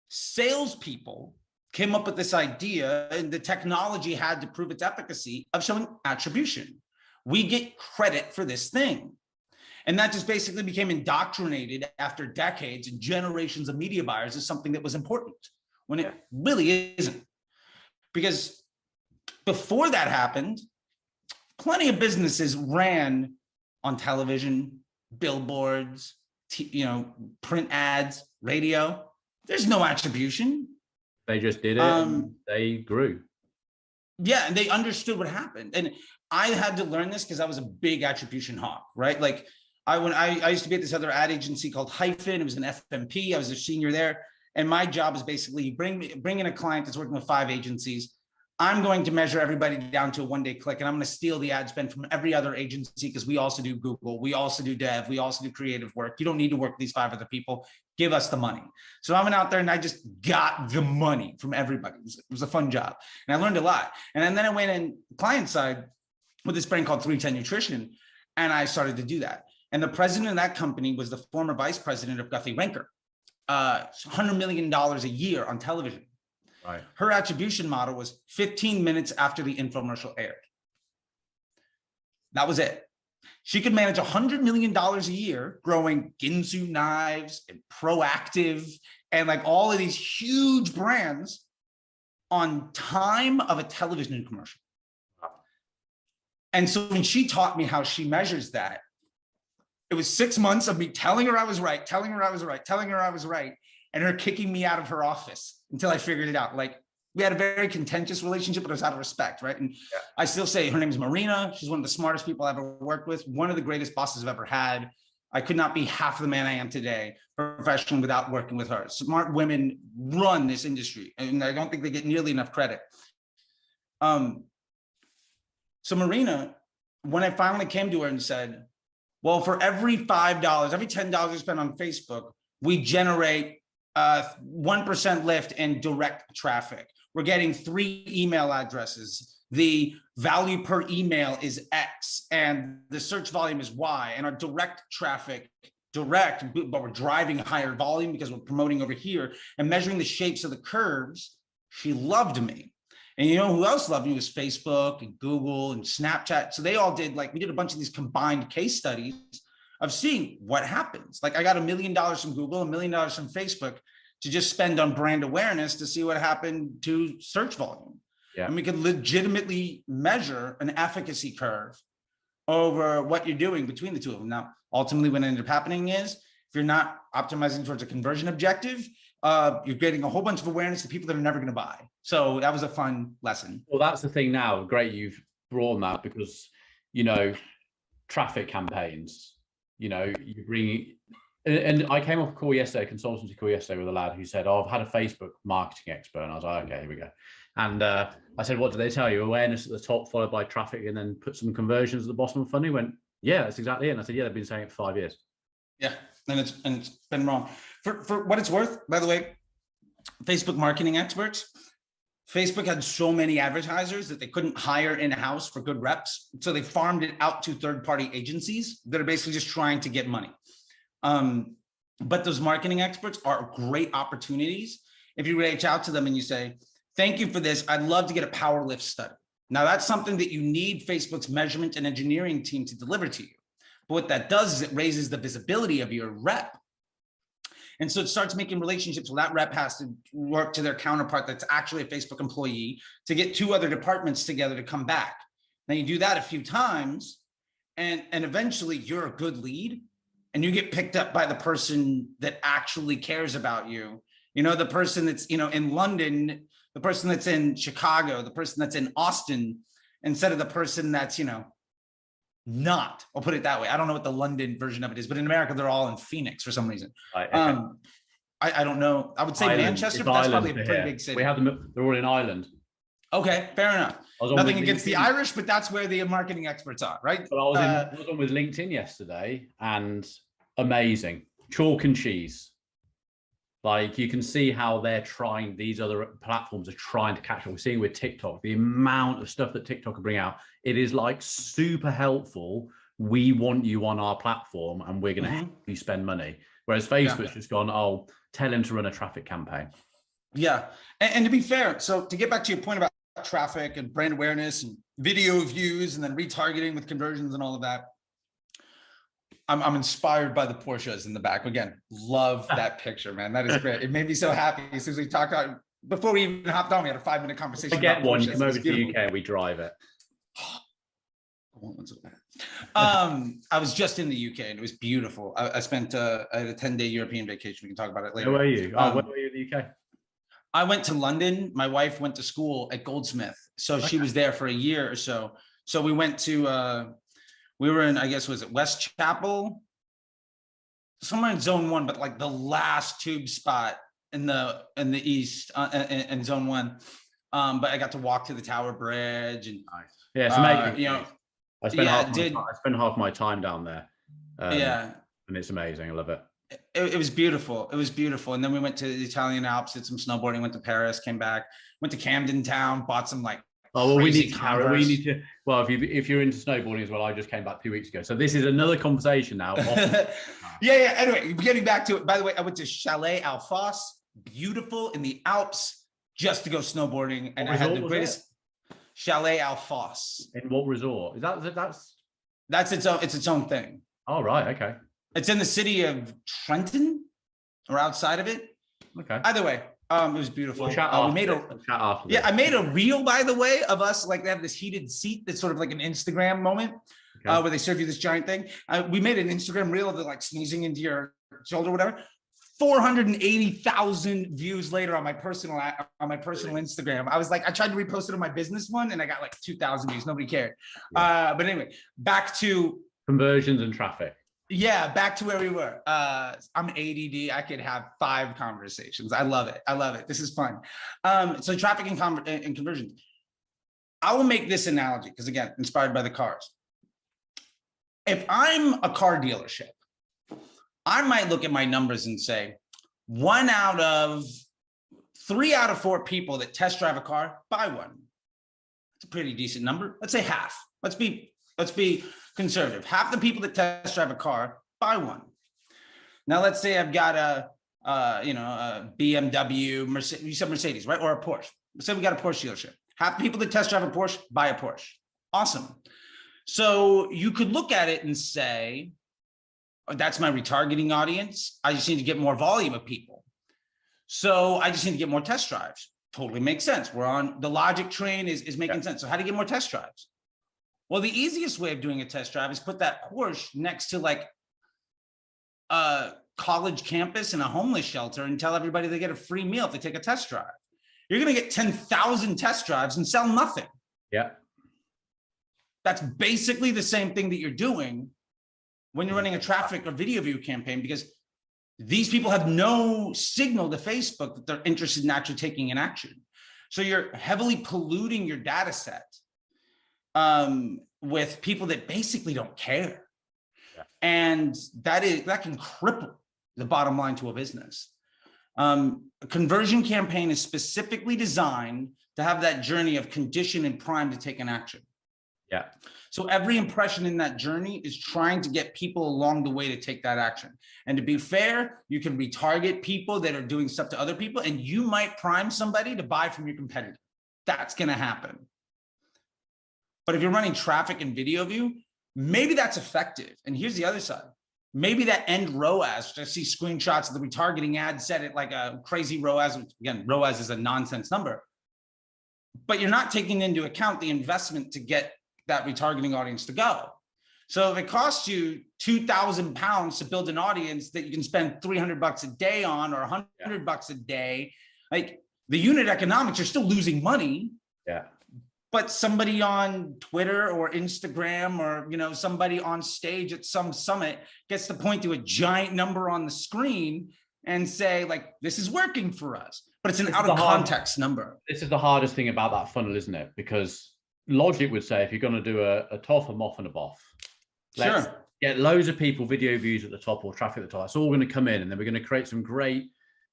salespeople came up with this idea, and the technology had to prove its efficacy of showing attribution. We get credit for this thing. And that just basically became indoctrinated after decades and generations of media buyers as something that was important, when it really isn't. Because before that happened, plenty of businesses ran on television, billboards, print ads, radio. There's no attribution. They just did it and they grew. Yeah, and they understood what happened. And I had to learn this because I was a big attribution hawk, right? Like, I used to be at this other ad agency called Hyphen. It was an FMP. I was a senior there. And my job is basically bring in a client that's working with 5 agencies. I'm going to measure everybody down to a 1-day click, and I'm going to steal the ad spend from every other agency because we also do Google, we also do dev, we also do creative work. You don't need to work with these 5 other people. Give us the money. So I went out there and I just got the money from everybody. It was a fun job, and I learned a lot. And then I went in client side with this brand called 310 Nutrition, and I started to do that. And the president of that company was the former vice president of Guthrie Renker, $100 million a year on television. Right. Her attribution model was 15 minutes after the infomercial aired. That was it. She could manage $100 million a year growing Ginsu knives and Proactive and like all of these huge brands on time of a television commercial. And so when she taught me how she measures that, it was 6 months of me telling her I was right, telling her I was right, telling her I was right, and her kicking me out of her office until I figured it out. Like, we had a very contentious relationship, but it was out of respect, right? And yeah. I still say her name is Marina. She's one of the smartest people I've ever worked with, one of the greatest bosses I've ever had. I could not be half the man I am today professionally without working with her. Smart women run this industry, and I don't think they get nearly enough credit. So Marina, when I finally came to her and said, well, for every $5, every $10 you spend on Facebook, we generate 1% lift in direct traffic. We're getting 3 email addresses. The value per email is X and the search volume is Y, and our direct traffic, but we're driving higher volume because we're promoting over here and measuring the shapes of the curves. She loved me. And you know who else loved me was Facebook and Google and Snapchat. So they all did, like, we did a bunch of these combined case studies of seeing what happens. Like, I got $1 million from Google, $1 million from Facebook to just spend on brand awareness to see what happened to search volume. Yeah. And we could legitimately measure an efficacy curve over what you're doing between the two of them. Now, ultimately, what ended up happening is, if you're not optimizing towards a conversion objective, you're getting a whole bunch of awareness to people that are never going to buy. So that was a fun lesson. Well, that's the thing now. Great you've brought on that, because, you know, traffic campaigns, you know, you bring, and I came off a call yesterday, a consultancy call yesterday with a lad who said, oh, I've had a Facebook marketing expert. And I was like, okay, here we go. And I said, what do they tell you? Awareness at the top, followed by traffic, and then put some conversions at the bottom of the funnel. He went, yeah, that's exactly it. And I said, yeah, they've been saying it for 5 years. Yeah, and it's been wrong. For what it's worth, by the way, Facebook marketing experts, Facebook had so many advertisers that they couldn't hire in-house for good reps. So they farmed it out to third-party agencies that are basically just trying to get money. But those marketing experts are great opportunities if you reach out to them and you say, thank you for this. I'd love to get a power lift study. Now, that's something that you need Facebook's measurement and engineering team to deliver to you. But what that does is it raises the visibility of your rep. And so it starts making relationships where that rep has to work to their counterpart that's actually a Facebook employee to get 2 other departments together to come back. Now you do that a few times, and eventually you're a good lead, and you get picked up by the person that actually cares about you. You know, the person that's, you know, in London, the person that's in Chicago, the person that's in Austin, instead of the person that's, you know, not, I'll put it that way. I don't know what the London version of it is, but in America, they're all in Phoenix for some reason. Right, okay. I don't know. I would say Ireland. Manchester, but that's probably a pretty big city. We have them, they're all in Ireland. Okay, fair enough. Nothing against the Irish, but that's where the marketing experts are, right? But I was on with LinkedIn yesterday, and amazing. Chalk and cheese. Like, you can see how they're trying, these other platforms are trying to catch up. We're seeing with TikTok, the amount of stuff that TikTok can bring out. It is like super helpful. We want you on our platform and we're going to help you spend money. Whereas Facebook's just gone, oh, tell him to run a traffic campaign. Yeah. And to be fair, so to get back to your point about traffic and brand awareness and video views and then retargeting with conversions and all of that, I'm inspired by the Porsches in the back. Again, love that picture, man. That is great. It made me so happy. As soon as we talked about, before we even hopped on, we had a 5-minute conversation. I get one, you come over to the UK and we drive it. I was just in the UK and it was beautiful. I spent I had a 10-day European vacation. We can talk about it later. Where were you? Where were you in the UK? I went to London. My wife went to school at Goldsmith. So she was there for a year or so. So we went to, we were in, I guess, was it West Chapel? somewhere in zone 1, but like the last tube spot in the east in zone 1. But I got to walk to the Tower Bridge and nice. Yeah, it's amazing. you know, I spent half my time down there. Yeah, and it's amazing. I love it. It was beautiful. It was beautiful. And then we went to the Italian Alps, did some snowboarding, went to Paris, came back, went to Camden Town, bought some like well, we need to Converse. We need to. Well, if you're into snowboarding as well, I just came back 2 weeks ago, so this is another conversation now. yeah. Anyway, getting back to it. By the way, I went to Chalet Alphos, beautiful in the Alps, just to go snowboarding, and I had the greatest. Chalet Alphos. In what resort? Is that's its own thing. Oh, right. Okay. It's in the city of Trenton or outside of it. Okay. Either way, it was beautiful. I made a reel, by the way, of us. Like, they have this heated seat that's sort of like an Instagram moment, where they serve you this giant thing. We made an Instagram reel of the like sneezing into your shoulder, or whatever. 480,000 views later on my personal Instagram. I was like, I tried to repost it on my business one, and I got like 2,000 views. Nobody cared. Yeah. But anyway, back to conversions and traffic. Yeah, back to where we were. I'm ADD. I could have 5 conversations. I love it. This is fun. So traffic and conversions. I will make this analogy because, again, inspired by the cars. If I'm a car dealership, I might look at my numbers and say 3 out of 4 people that test drive a car buy one. It's a pretty decent number. Let's say half. Let's be conservative. Half the people that test drive a car buy one. Now let's say I've got a BMW, Mercedes, you said Mercedes, right? Or a Porsche. Let's say we got a Porsche dealership. Half the people that test drive a Porsche buy a Porsche. Awesome. So you could look at it and say, that's my retargeting audience. I just need to get more volume of people. So I just need to get more test drives. Totally makes sense. We're on the logic train is making sense. So how do you get more test drives? Well, the easiest way of doing a test drive is put that Porsche next to like a college campus and a homeless shelter and tell everybody they get a free meal if they take a test drive. You're going to get 10,000 test drives and sell nothing. Yeah. That's basically the same thing that you're doing when you're running a traffic or video view campaign, because these people have no signal to Facebook that they're interested in actually taking an action. So you're heavily polluting your data set with people that basically don't care. Yeah. And that can cripple the bottom line to a business. A conversion campaign is specifically designed to have that journey of condition and prime to take an action. Yeah. So every impression in that journey is trying to get people along the way to take that action. And to be fair, you can retarget people that are doing stuff to other people, and you might prime somebody to buy from your competitor. That's going to happen. But if you're running traffic and video view, maybe that's effective. And here's the other side. Maybe that end ROAS, which I see screenshots of the retargeting ad set at like a crazy ROAS, which again, ROAS is a nonsense number, but you're not taking into account the investment to get that retargeting audience to go. So if it costs you 2,000 pounds to build an audience that you can spend $300 a day on, or $100 a day, like the unit economics, you're still losing money. Yeah. But somebody on Twitter or Instagram, or somebody on stage at some summit gets to point to a giant number on the screen and say, like, this is working for us. But it's an out of context number. This is the hardest thing about that funnel, isn't it? Because logic would say, if you're going to do a top, a moff, and a boff, let's get loads of people, video views at the top or traffic at the top. It's all going to come in, and then we're going to create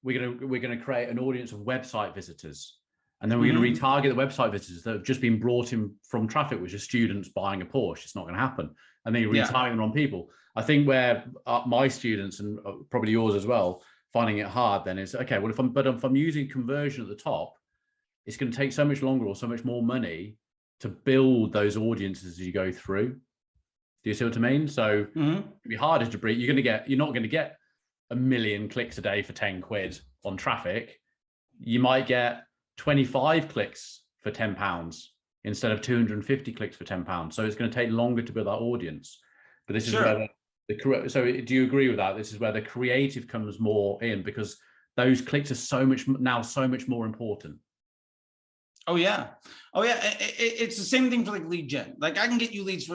we're going to create an audience of website visitors. And then we're going to retarget the website visitors that have just been brought in from traffic, which is students buying a Porsche. It's not going to happen. And then you retarget them on people. I think where my students, and probably yours as well, finding it hard then is, okay, well, if I'm using conversion at the top, it's going to take so much longer or so much more money to build those audiences as you go through. Do you see what I mean? So it'd be harder to breed. You're not going to get 1 million clicks a day for 10 quid on traffic. You might get 25 clicks for £10 instead of 250 clicks for £10. So it's going to take longer to build that audience. But this is where so do you agree with that? This is where the creative comes more in, because those clicks are so much more important. Oh yeah. It's the same thing for like lead gen. Like, I can get you leads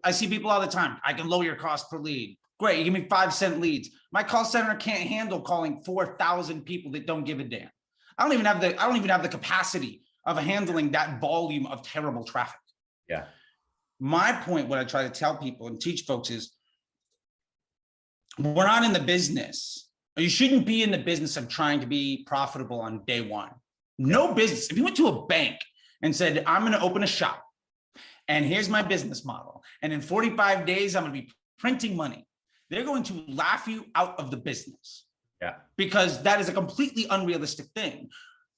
I see people all the time. I can lower your cost per lead. Great, you give me 5-cent leads. My call center can't handle calling 4,000 people that don't give a damn. I don't even have the capacity of handling that volume of terrible traffic. Yeah. My point, what I try to tell people and teach folks is, we're not in the business, or you shouldn't be in the business of trying to be profitable on day one. No business. If you went to a bank and said, I'm going to open a shop and here's my business model, and in 45 days, I'm going to be printing money, they're going to laugh you out of the business. Yeah. Because that is a completely unrealistic thing.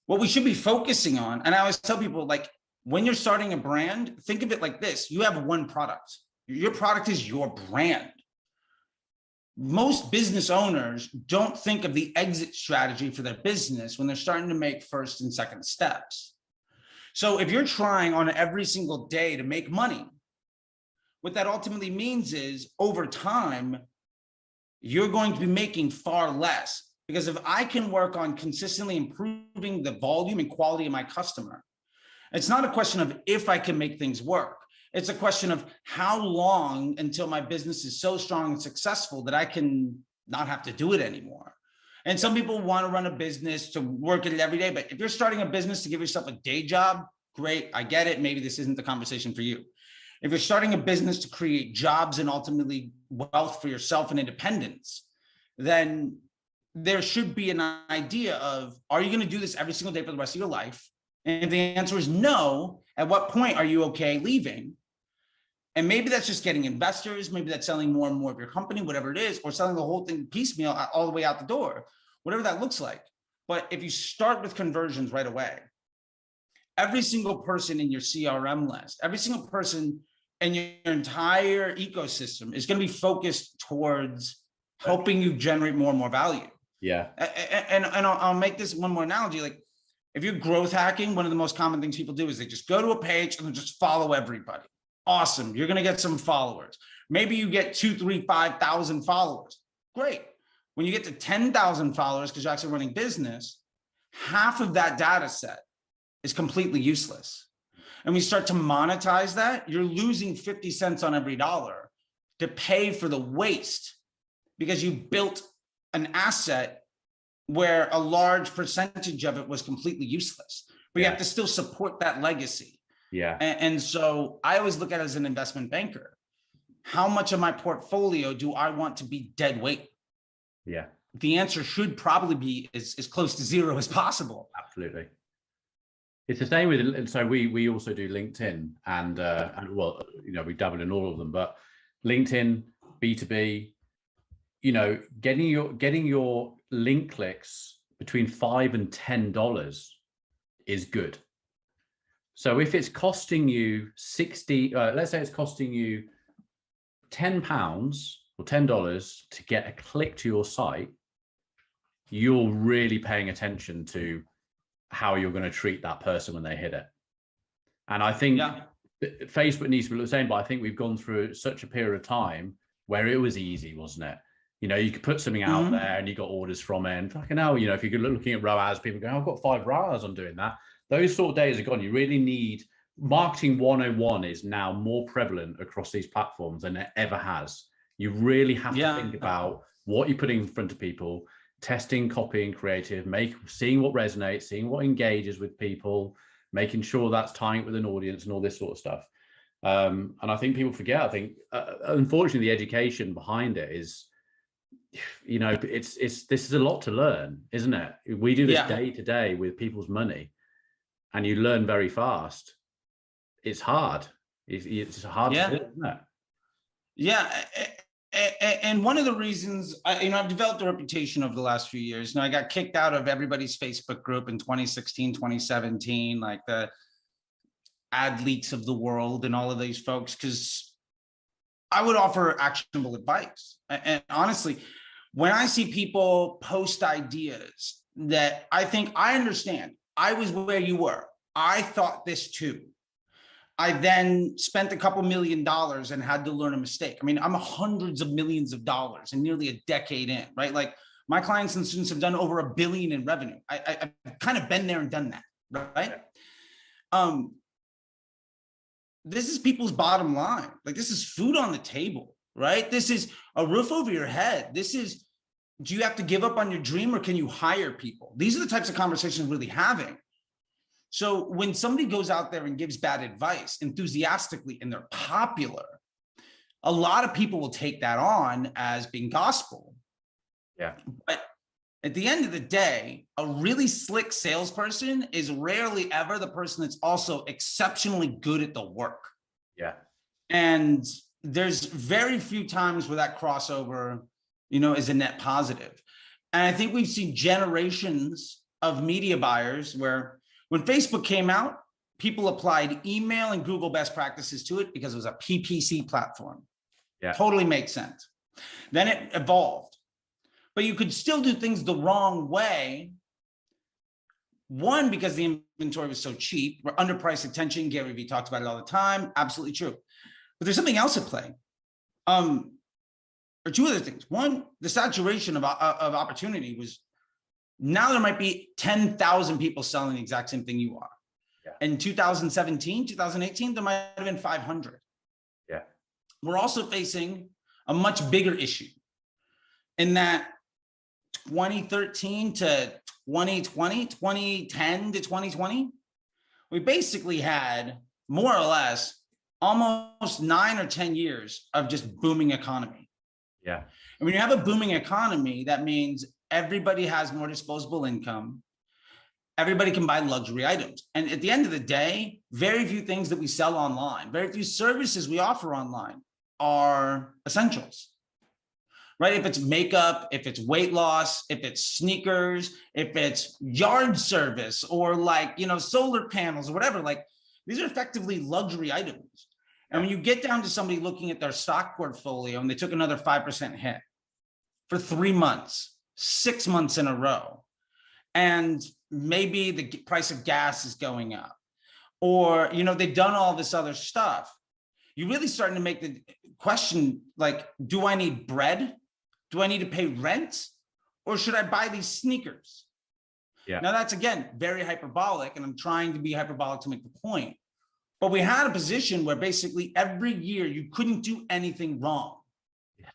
What we should be focusing on, and I always tell people, like, when you're starting a brand, think of it like this. You have one product. Your product is your brand. Most business owners don't think of the exit strategy for their business when they're starting to make first and second steps. So if you're trying on every single day to make money, what that ultimately means is, over time, you're going to be making far less. Because if I can work on consistently improving the volume and quality of my customer, it's not a question of if I can make things work. It's a question of how long until my business is so strong and successful that I can not have to do it anymore. And some people want to run a business to work at it every day. But if you're starting a business to give yourself a day job, great, I get it. Maybe this isn't the conversation for you. If you're starting a business to create jobs and ultimately wealth for yourself and independence, then there should be an idea of, are you going to do this every single day for the rest of your life? And if the answer is no, at what point are you okay leaving? And maybe that's just getting investors. Maybe that's selling more and more of your company, whatever it is, or selling the whole thing piecemeal all the way out the door, whatever that looks like. But if you start with conversions right away, every single person in your CRM list, every single person in your entire ecosystem is going to be focused towards helping you generate more and more value. Yeah. And I'll make this one more analogy. Like, if you're growth hacking, one of the most common things people do is they just go to a page and then just follow everybody. Awesome. You're going to get some followers. Maybe you get 2, 3, 5,000 followers. Great. When you get to 10,000 followers, because you're actually running business, half of that data set is completely useless. And we start to monetize that, you're losing 50 cents on every dollar to pay for the waste, because you built an asset where a large percentage of it was completely useless, but you have to still support that legacy. Yeah. And so I always look at it as an investment banker. How much of my portfolio do I want to be dead weight? Yeah. The answer should probably be as close to zero as possible. Absolutely. It's the same with, so we also do LinkedIn and well, you know, we dabble in all of them, but LinkedIn, B2B, you know, getting your link clicks between $5 and $10 is good. So if it's costing you 60, let's say it's costing you £10 or $10 to get a click to your site, you're really paying attention to how you're going to treat that person when they hit it. And I think Facebook needs to be the same, but I think we've gone through such a period of time where it was easy, wasn't it? You know, you could put something out there and you got orders from it. And fucking hell, you know, if you're looking at ROAS, people go, oh, I've got 5 ROAS on doing that. Those sort of days are gone. You really need, marketing 101 is now more prevalent across these platforms than it ever has. You really have to think about what you're putting in front of people, testing, copying, creative, seeing what resonates, seeing what engages with people, making sure that's tying it with an audience and all this sort of stuff. And I think people forget, I think, unfortunately, the education behind it is, you know, this is a lot to learn, isn't it? We do this day to day with people's money and you learn very fast. It's hard. It's hard to do, isn't it? Yeah. And one of the reasons, I've developed a reputation over the last few years. I got kicked out of everybody's Facebook group in 2016, 2017, like the ad leaks of the world and all of these folks, because I would offer actionable advice. And honestly, when I see people post ideas that I think I understand, I was where you were, I thought this too. I then spent a couple $1 million and had to learn a mistake. I mean, I'm hundreds of millions of dollars and nearly a decade in, right? Like my clients and students have done over $1 billion in revenue. I've kind of been there and done that, right? This is people's bottom line. Like this is food on the table. right? This is a roof over your head. This is, do you have to give up on your dream or can you hire people? These are the types of conversations we're really having. So when somebody goes out there and gives bad advice enthusiastically and they're popular, a lot of people will take that on as being gospel. Yeah. But at the end of the day, a really slick salesperson is rarely ever the person that's also exceptionally good at the work. Yeah. And there's very few times where that crossover, you know, is a net positive. And I think we've seen generations of media buyers where when Facebook came out, people applied email and Google best practices to it because it was a PPC platform. Yeah. Totally makes sense. Then it evolved, but you could still do things the wrong way. One, because the inventory was so cheap, we're underpriced attention. Gary Vee talks about it all the time. Absolutely true. But there's something else at play. Or two other things. One, the saturation of opportunity was, now there might be 10,000 people selling the exact same thing you are. Yeah. In 2017, 2018, there might have been 500. Yeah. We're also facing a much bigger issue in that 2013 to 2020, 2010 to 2020, we basically had more or less almost 9 or 10 years of just booming economy. Yeah. And when you have a booming economy, that means everybody has more disposable income. Everybody can buy luxury items. And at the end of the day, very few things that we sell online, very few services we offer online are essentials, right? If it's makeup, if it's weight loss, if it's sneakers, if it's yard service or like, you know, solar panels or whatever, like these are effectively luxury items. And when you get down to somebody looking at their stock portfolio and they took another 5% hit for 3 months, 6 months in a row, and maybe the price of gas is going up, or, you know, they've done all this other stuff, you're really starting to make the question, like, do I need bread? Do I need to pay rent? Or should I buy these sneakers? Yeah. Now that's, again, very hyperbolic, and I'm trying to be hyperbolic to make the point. But we had a position where basically every year you couldn't do anything wrong. Yeah.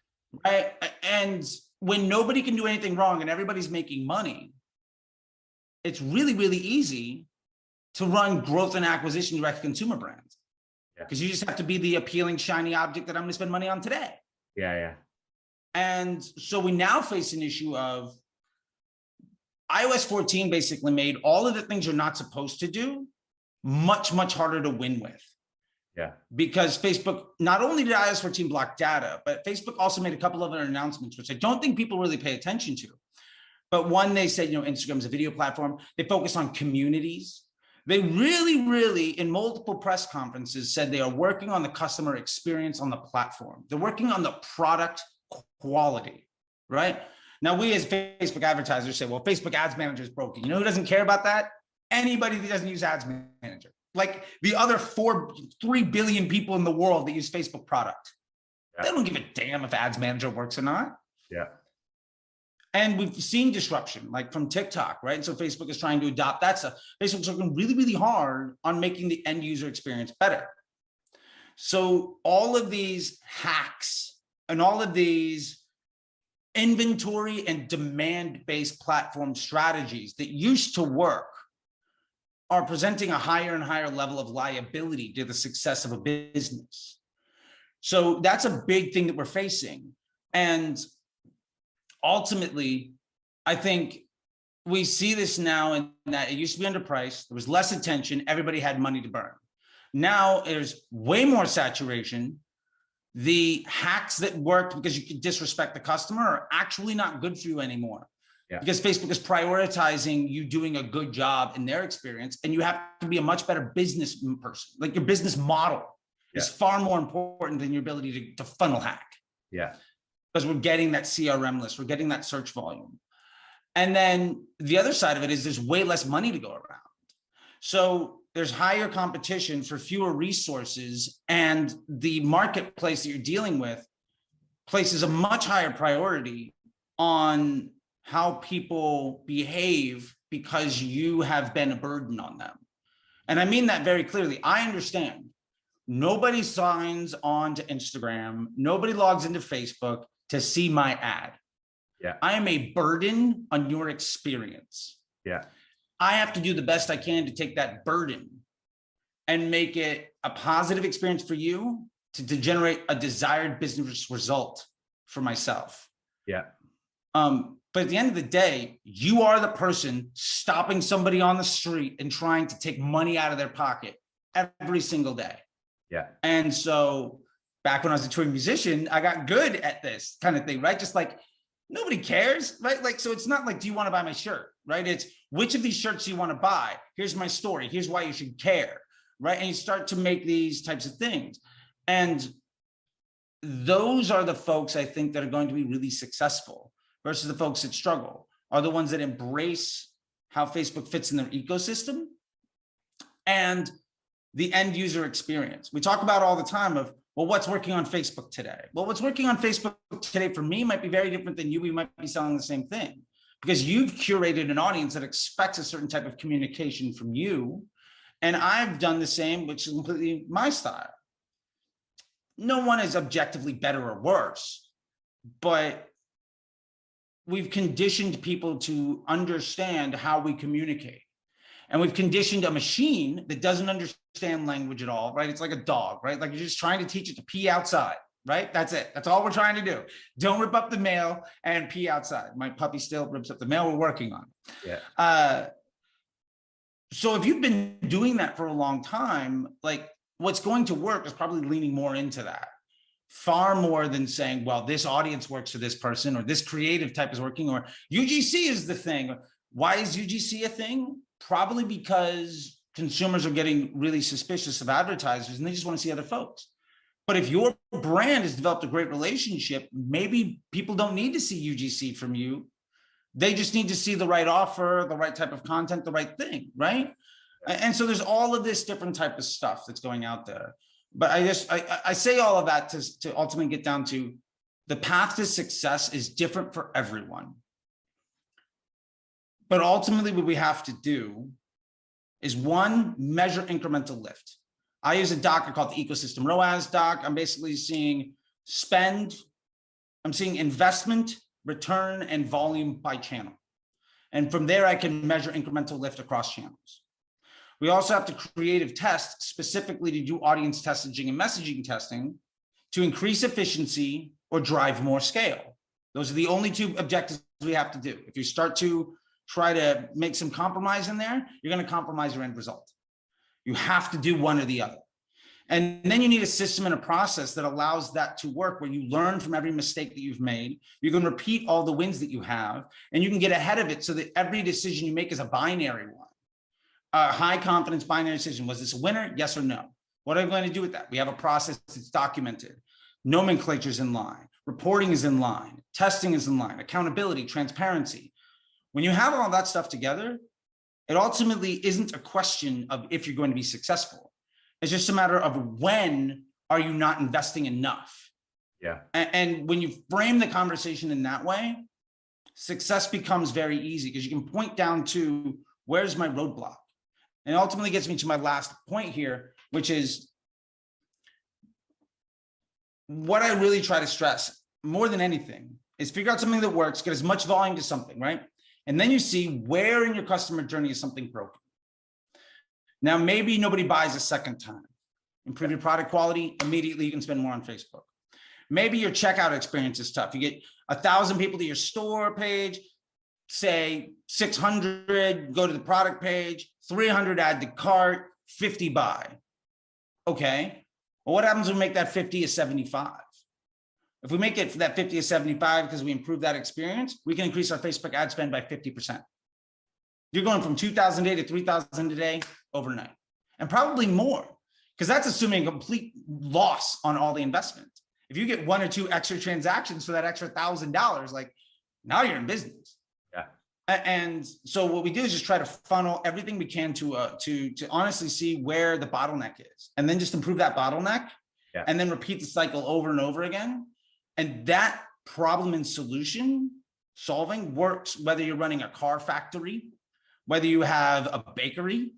Right? And when nobody can do anything wrong and everybody's making money, it's really, really easy to run growth and acquisition direct consumer brands. Because you just have to be the appealing, shiny object that I'm going to spend money on today. Yeah, yeah. And so we now face an issue of iOS 14 basically made all of the things you're not supposed to do much, much harder to win with. Yeah. Because Facebook, not only did iOS 14 block data, but Facebook also made a couple of other announcements, which I don't think people really pay attention to. But one, they said, you know, Instagram is a video platform. They focus on communities. They really, really, in multiple press conferences, said they are working on the customer experience on the platform. They're working on the product quality, right? Now, we as Facebook advertisers say, well, Facebook Ads Manager is broken. You know who doesn't care about that? Anybody that doesn't use Ads Manager. Like the other 3 billion people in the world that use Facebook product. Yeah. They don't give a damn if Ads Manager works or not. Yeah. And we've seen disruption, like from TikTok, right? And so Facebook is trying to adopt that stuff. Facebook's working really, really hard on making the end user experience better. So all of these hacks and all of these inventory and demand-based platform strategies that used to work are presenting a higher and higher level of liability to the success of a business. So that's a big thing that we're facing. And ultimately, I think we see this now in that it used to be underpriced. There was less attention. Everybody had money to burn. Now there's way more saturation. The hacks that worked because you could disrespect the customer are actually not good for you anymore. Yeah. Because Facebook is prioritizing you doing a good job in their experience, and you have to be a much better business person. Like your business model is far more important than your ability to funnel hack. Yeah. Because we're getting that CRM list, we're getting that search volume. And then the other side of it is there's way less money to go around. So there's higher competition for fewer resources, and the marketplace that you're dealing with places a much higher priority on how people behave because you have been a burden on them. And I mean that very clearly. I understand nobody signs on to Instagram, nobody logs into Facebook to see my ad. Yeah. I am a burden on your experience. Yeah. I have to do the best I can to take that burden and make it a positive experience for you to generate a desired business result for myself. Yeah. But at the end of the day, you are the person stopping somebody on the street and trying to take money out of their pocket every single day. Yeah. And so back when I was a touring musician, I got good at this kind of thing, right? Just like nobody cares, right? Like, so it's not like, do you want to buy my shirt, right? It's which of these shirts do you want to buy? Here's my story. Here's why you should care, right? And you start to make these types of things. And those are the folks I think that are going to be really successful versus the folks that struggle are the ones that embrace how Facebook fits in their ecosystem and the end user experience. We talk about all the time of, well, what's working on Facebook today? Well, what's working on Facebook today for me might be very different than you. We might be selling the same thing because you've curated an audience that expects a certain type of communication from you. And I've done the same, which is completely my style. No one is objectively better or worse, but we've conditioned people to understand how we communicate. And we've conditioned a machine that doesn't understand language at all, right? It's like a dog, right? Like you're just trying to teach it to pee outside, right? That's it. That's all we're trying to do. Don't rip up the mail and pee outside. My puppy still rips up the mail. We're working on it. Yeah. So if you've been doing that for a long time, like what's going to work is probably leaning more into that. Far more than saying, well, this audience works for this person or this creative type is working or UGC is the thing. Why is UGC a thing? Probably because consumers are getting really suspicious of advertisers and they just want to see other folks. But if your brand has developed a great relationship, maybe people don't need to see UGC from you. They just need to see the right offer, the right type of content, the right thing, right? And so there's all of this different type of stuff that's going out there. But I say all of that to ultimately get down to the path to success is different for everyone. But ultimately what we have to do is one, measure incremental lift. I use a doc I call the ecosystem ROAS doc. I'm basically seeing spend, I'm seeing investment, return, and volume by channel. And from there, I can measure incremental lift across channels. We also have to creative test specifically to do audience testing and messaging testing to increase efficiency or drive more scale. Those are the only two objectives we have to do. If you start to try to make some compromise in there, you're going to compromise your end result. You have to do one or the other. And then you need a system and a process that allows that to work where you learn from every mistake that you've made. You can repeat all the wins that you have, and you can get ahead of it so that every decision you make is a binary one. A high confidence binary decision. Was this a winner? Yes or no? What are we going to do with that? We have a process that's documented. Nomenclature is in line. Reporting is in line. Testing is in line. Accountability, transparency. When you have all that stuff together, it ultimately isn't a question of if you're going to be successful. It's just a matter of when are you not investing enough? Yeah. And when you frame the conversation in that way, success becomes very easy because you can point down to where's my roadblock? And it ultimately gets me to my last point here, which is what I really try to stress more than anything is figure out something that works, get as much volume to something, right? And then you see where in your customer journey is something broken. Now, maybe nobody buys a second time. Improve your product quality, immediately you can spend more on Facebook. Maybe your checkout experience is tough. You get 1,000 people to your store page, say 600 go to the product page, 300 add to cart, 50 buy. Okay, well, what happens when we make that 50 a 75? If we make it for that 50 a 75 because we improve that experience, we can increase our Facebook ad spend by 50%. You're going from 2,000 a day to 3,000 a day overnight, and probably more, because that's assuming a complete loss on all the investment. If you get one or two extra transactions for that extra $1,000, like now you're in business. Yeah. And so what we do is just try to funnel everything we can to honestly see where the bottleneck is, and then just improve that bottleneck, and then repeat the cycle over and over again. And that problem and solution solving works whether you're running a car factory, whether you have a bakery,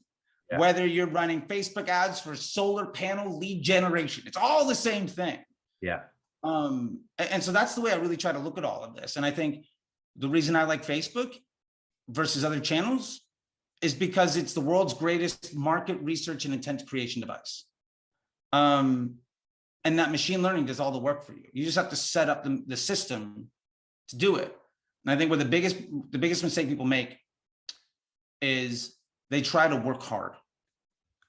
whether you're running Facebook ads for solar panel lead generation. It's all the same thing. Yeah. And so that's the way I really try to look at all of this. And I think the reason I like Facebook versus other channels is because it's the world's greatest market research and intent creation device. And that machine learning does all the work for you. You just have to set up the system to do it. And I think what the biggest mistake people make is they try to work hard.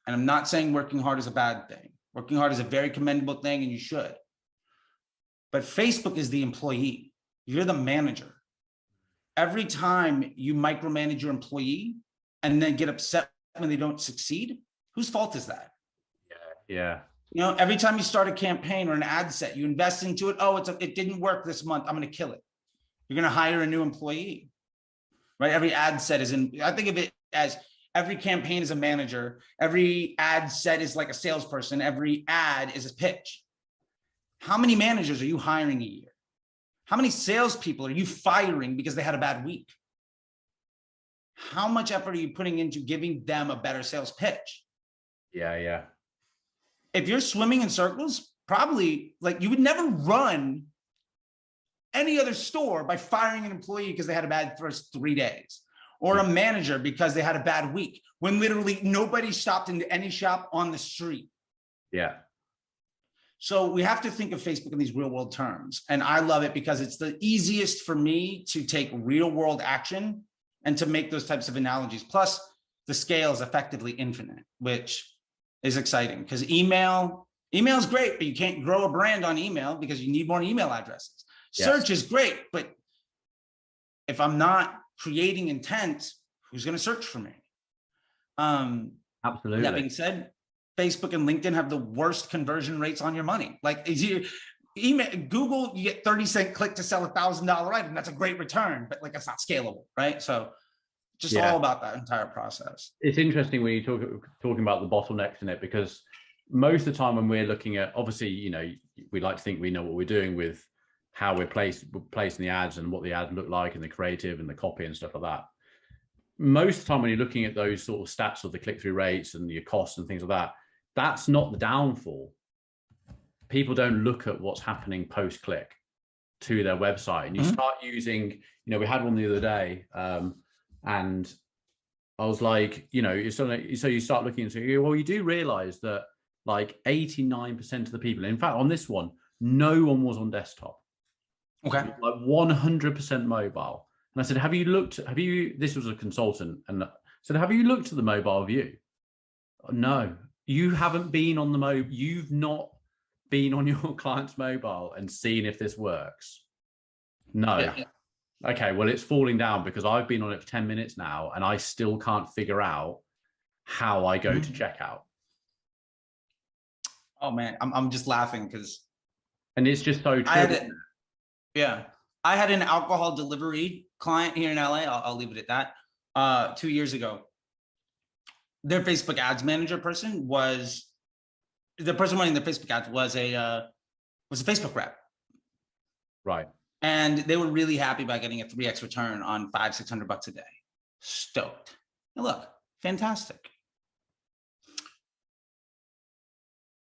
And I'm not saying working hard is a bad thing. Working hard is a very commendable thing, and you should. But Facebook is the employee. You're the manager. Every time you micromanage your employee and then get upset when they don't succeed, whose fault is that? Yeah. You know, every time you start a campaign or an ad set, you invest into it. Oh, it didn't work this month. I'm going to kill it. You're going to hire a new employee, right? Every ad set is I think of it as every campaign is a manager. Every ad set is like a salesperson. Every ad is a pitch. How many managers are you hiring a year? How many salespeople are you firing because they had a bad week? How much effort are you putting into giving them a better sales pitch? Yeah. If you're swimming in circles, probably like you would never run any other store by firing an employee because they had a bad first 3 days, or a manager because they had a bad week, when literally nobody stopped into any shop on the street. Yeah. So we have to think of Facebook in these real world terms. And I love it because it's the easiest for me to take real world action and to make those types of analogies. Plus the scale is effectively infinite, which is exciting, because email is great, but you can't grow a brand on email because you need more email addresses. Yes. Search is great, but if I'm not creating intent, who's going to search for me? Absolutely. That being said, Facebook and LinkedIn have the worst conversion rates on your money. Like Google, you get 30-cent click to sell $1,000 item. That's a great return, but like it's not scalable, right? So just all about that entire process. It's interesting when you talking about the bottlenecks in it, because most of the time when we're looking at, obviously, you know, we like to think we know what we're doing with how we're placing the ads and what the ads look like and the creative and the copy and stuff like that. Most of the time when you're looking at those sort of stats of the click-through rates and your costs and things like that, that's not the downfall. People don't look at what's happening post-click to their website. And you start using, you know, we had one the other day, and I was like, you know, so you start looking into, well, you do realize that like 89% of the people, in fact, on this one, no one was on desktop. Okay. Like 100% mobile. And I said, this was a consultant, and I said, have you looked at the mobile view? No, you haven't been on the you've not been on your client's mobile and seen if this works. No. Yeah. Okay, well, it's falling down because I've been on it for 10 minutes now and I still can't figure out how I go to checkout. Oh man, I'm just laughing because. And it's just so true. I had an alcohol delivery client here in LA. I'll leave it at that. 2 years ago, their Facebook ads manager person was, the person running the Facebook ads was a Facebook rep. Right. And they were really happy about getting a 3x return on $500-600 a day. Stoked. Now look, fantastic.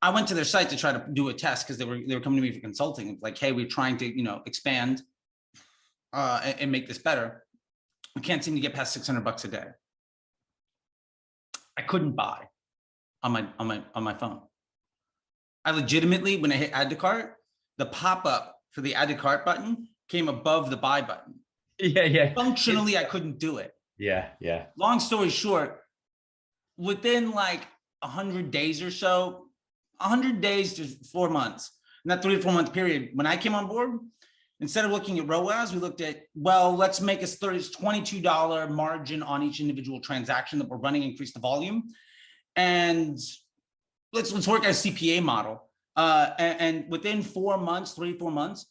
I went to their site to try to do a test because they were coming to me for consulting. Like, hey, we're trying to, you know, expand and make this better. We can't seem to get past $600 a day. I couldn't buy on my phone. I legitimately, when I hit add to cart, the pop-up for the add to cart button came above the buy button. Yeah. Functionally, I couldn't do it. Yeah. Long story short, within like 100 days or so, 100 days to 4 months, in that 3 to 4 month period, when I came on board, instead of looking at ROAS, we looked at, well, let's make a $22 margin on each individual transaction that we're running, increase the volume. And let's work our CPA model. And within 4 months, 3 to 4 months,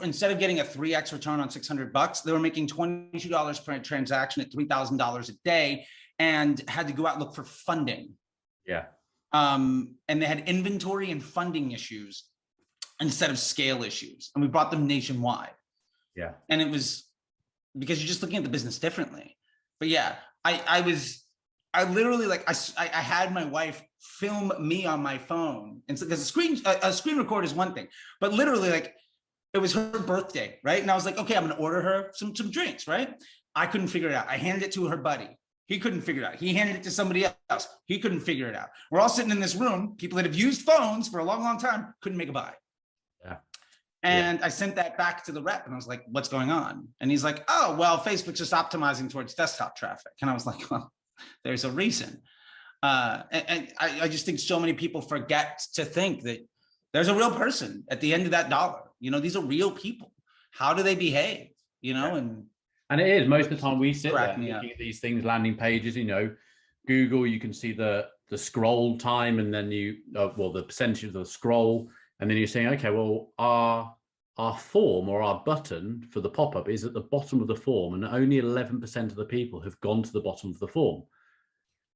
instead of getting a 3x return on $600, they were making $22 per transaction at $3,000 a day, and had to go out and look for funding. Yeah. And they had inventory and funding issues instead of scale issues. And we brought them nationwide. Yeah. And it was because you're just looking at the business differently. But yeah, I I literally like I had my wife film me on my phone, and so because a screen record is one thing, but literally like it was her birthday, right? And I was like, okay, I'm gonna order her some drinks, right? I couldn't figure it out. I handed it to her buddy. He couldn't figure it out. He handed it to somebody else. He couldn't figure it out. We're all sitting in this room. People that have used phones for a long, long time couldn't make a buy. Yeah. And I sent that back to the rep and I was like, what's going on? And he's like, oh, well, Facebook's just optimizing towards desktop traffic. And I was like, well, there's a reason. And I just think so many people forget to think that there's a real person at the end of that dollar. You know, these are real people. How do they behave? You know, and it is most of the time we sit there looking at these things, landing pages, you know, Google, you can see the scroll time, and then the percentage of the scroll, and then you're saying, okay, well, our form or our button for the pop-up is at the bottom of the form, and only 11% of the people have gone to the bottom of the form.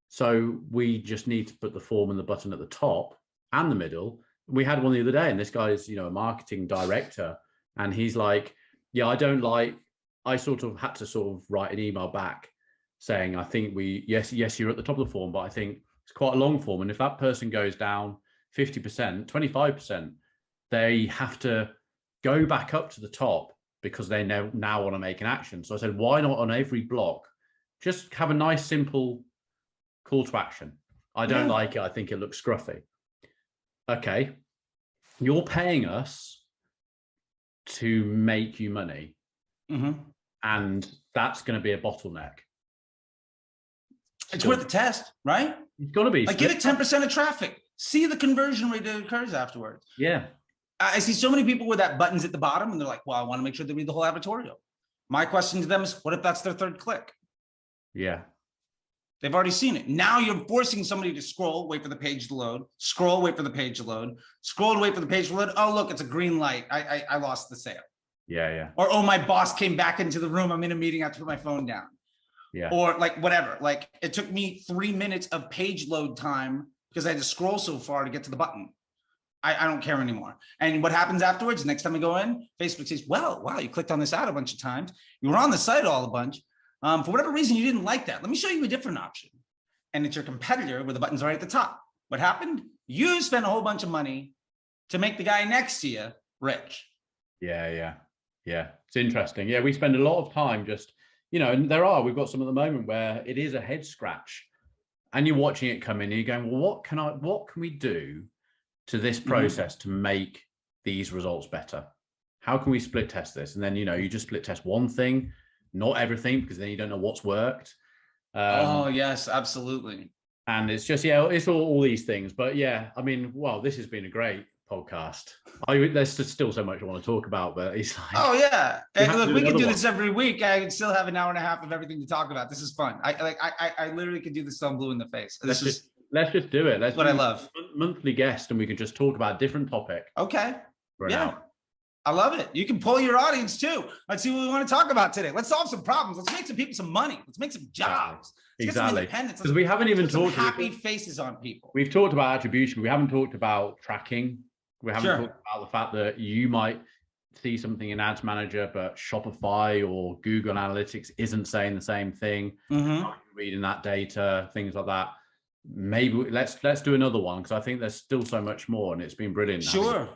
So we just need to put the form and the button at the top and the middle. We had one the other day, and this guy is, you know, a marketing director, and he's like, yeah, I sort of had to sort of write an email back saying, I think yes, you're at the top of the form, but I think it's quite a long form. And if that person goes down 50%, 25%, they have to go back up to the top because they now want to make an action. So I said, why not on every block, just have a nice, simple call to action. I don't like it. I think it looks scruffy. Okay. You're paying us to make you money. And that's going to be a bottleneck. It's worth the test, right? It's got to be. Like, give it 10% of traffic. See the conversion rate that occurs afterwards. Yeah. I see so many people where that button's at the bottom and they're like, well, I want to make sure they read the whole advertorial. My question to them is, what if that's their third click? Yeah. They've already seen it. Now you're forcing somebody to scroll, wait for the page to load, scroll, wait for the page to load, scroll, wait for the page to load. Oh, look, it's a green light. I lost the sale. Yeah. Or, oh, my boss came back into the room. I'm in a meeting. I have to put my phone down. Yeah. Or like whatever. Like it took me 3 minutes of page load time because I had to scroll so far to get to the button. I don't care anymore. And what happens afterwards? Next time I go in, Facebook says, well, wow, you clicked on this ad a bunch of times. You were on the site all a bunch. For whatever reason, you didn't like that. Let me show you a different option. And it's your competitor where the button's right at the top. What happened? You spent a whole bunch of money to make the guy next to you rich. Yeah. It's interesting. Yeah, we spend a lot of time just, you know, and we've got some at the moment where it is a head scratch and you're watching it come in and you're going, well, what can we do to this process to make these results better? How can we split test this? And then, you know, you just split test one thing, not everything, because then you don't know what's worked. Oh, yes, absolutely. And it's just, it's all these things. But yeah, I mean, well, this has been a great podcast. There's still so much I want to talk about, but it's like, oh yeah, look, we can do this every week. I can still have an hour and a half of everything to talk about. This is fun. I literally could do this till I'm blue in the face. Let's just do it. That's what I love. Monthly guest, and we can just talk about a different topic. Okay. I love it. You can pull your audience too. Let's see what we want to talk about today. Let's solve some problems. Let's make some people some money. Let's make some jobs. Exactly. Because we haven't even talked about happy faces on people. We've talked about attribution. But we haven't talked about tracking. We haven't talked about the fact that you might see something in Ads Manager, but Shopify or Google Analytics isn't saying the same thing. Reading that data, things like that. Maybe let's do another one, because I think there's still so much more, and it's been brilliant. Sure.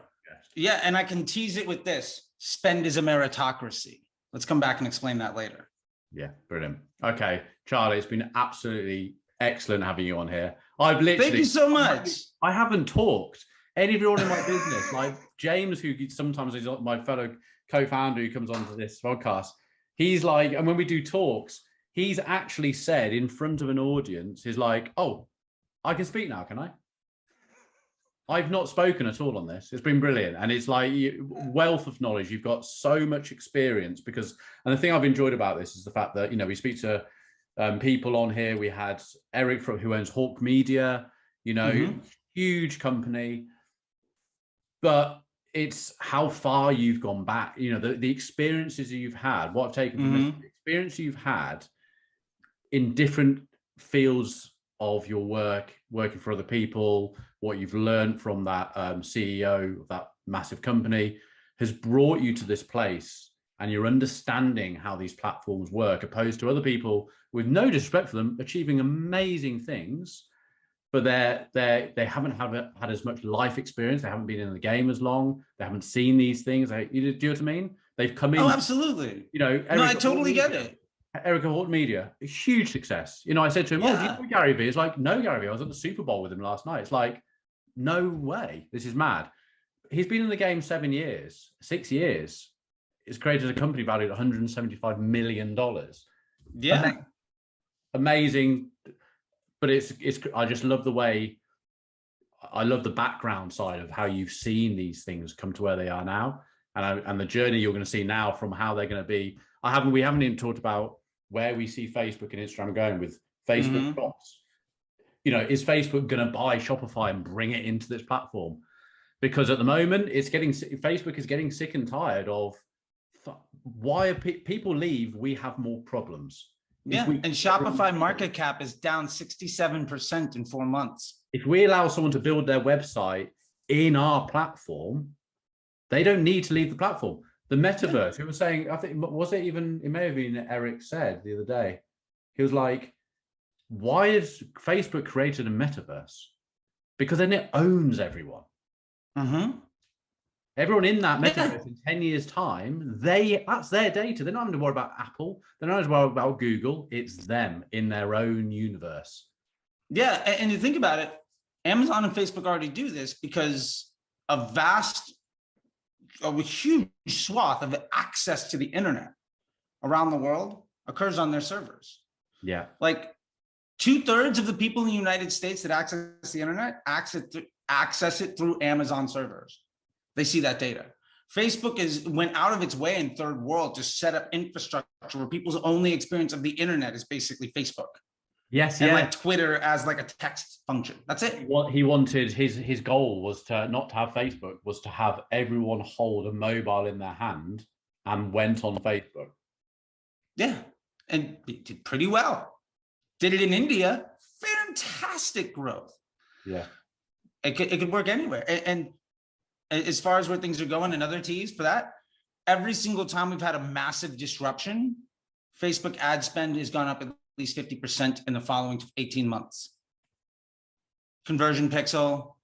Yeah, and I can tease it with this. Spend is a meritocracy. Let's come back and explain that later. Yeah, brilliant. Okay, Charlie, it's been absolutely excellent having you on here. Thank you so much. I haven't talked everyone in my business, like James, who sometimes is my fellow co-founder who comes onto this podcast. He's like, and when we do talks, he's actually said in front of an audience, he's like, oh, I can speak now, can I? I've not spoken at all on this. It's been brilliant. And it's like wealth of knowledge. You've got so much experience and the thing I've enjoyed about this is the fact that, you know, we speak to people on here. We had Eric who owns Hawk Media, you know, huge company, but it's how far you've gone back, you know, the experiences you've had, what I've taken from this, the experience you've had in different fields of your work, working for other people, what you've learned from that CEO of that massive company has brought you to this place and you're understanding how these platforms work, opposed to other people, with no disrespect for them, achieving amazing things, but they haven't had as much life experience. They haven't been in the game as long. They haven't seen these things. Do you know what I mean? They've come in. Oh, absolutely. You know, no, I totally get it. Erica Horton Media, a huge success. You know, I said to him, "Oh, do you know Gary Vee?" He's like, "No, Gary Vee. I was at the Super Bowl with him last night." It's like, no way. This is mad. He's been in the game 7 years, 6 years. He's created a company valued at $175 million. Yeah. Amazing. But it's I just love the way, I love the background side of how you've seen these things come to where they are now, and the journey you're going to see now from how they're going to be. We haven't even talked about where we see Facebook and Instagram going with Facebook shops. You know, is Facebook going to buy Shopify and bring it into this platform? Because at the moment, Facebook is getting sick and tired of, why are people leave? We have more problems. Yeah, and Shopify market cap is down 67% in 4 months. If we allow someone to build their website in our platform, they don't need to leave the platform. The metaverse, who was saying, I think, it may have been Eric said the other day, he was like, why has Facebook created a metaverse? Because then it owns everyone. Everyone in that metaverse in 10 years' time, that's their data. They're not having to worry about Apple. They're not having to worry about Google. It's them in their own universe. Yeah, and you think about it, Amazon and Facebook already do this because a huge swath of access to the internet around the world occurs on their servers. Yeah. Like 2/3 of the people in the United States that access the internet access it through Amazon servers. They see that data. Facebook went out of its way in third world to set up infrastructure where people's only experience of the internet is basically Facebook. Yes, and like Twitter as like a text function. That's it. What he wanted, his goal was to not to have Facebook, was to have everyone hold a mobile in their hand and went on Facebook. Yeah, and it did pretty well. Did it in India, fantastic growth. Yeah, it could work anywhere. And as far as where things are going, another tease for that, every single time we've had a massive disruption, Facebook ad spend has gone up at least 50% in the following 18 months. Conversion pixel,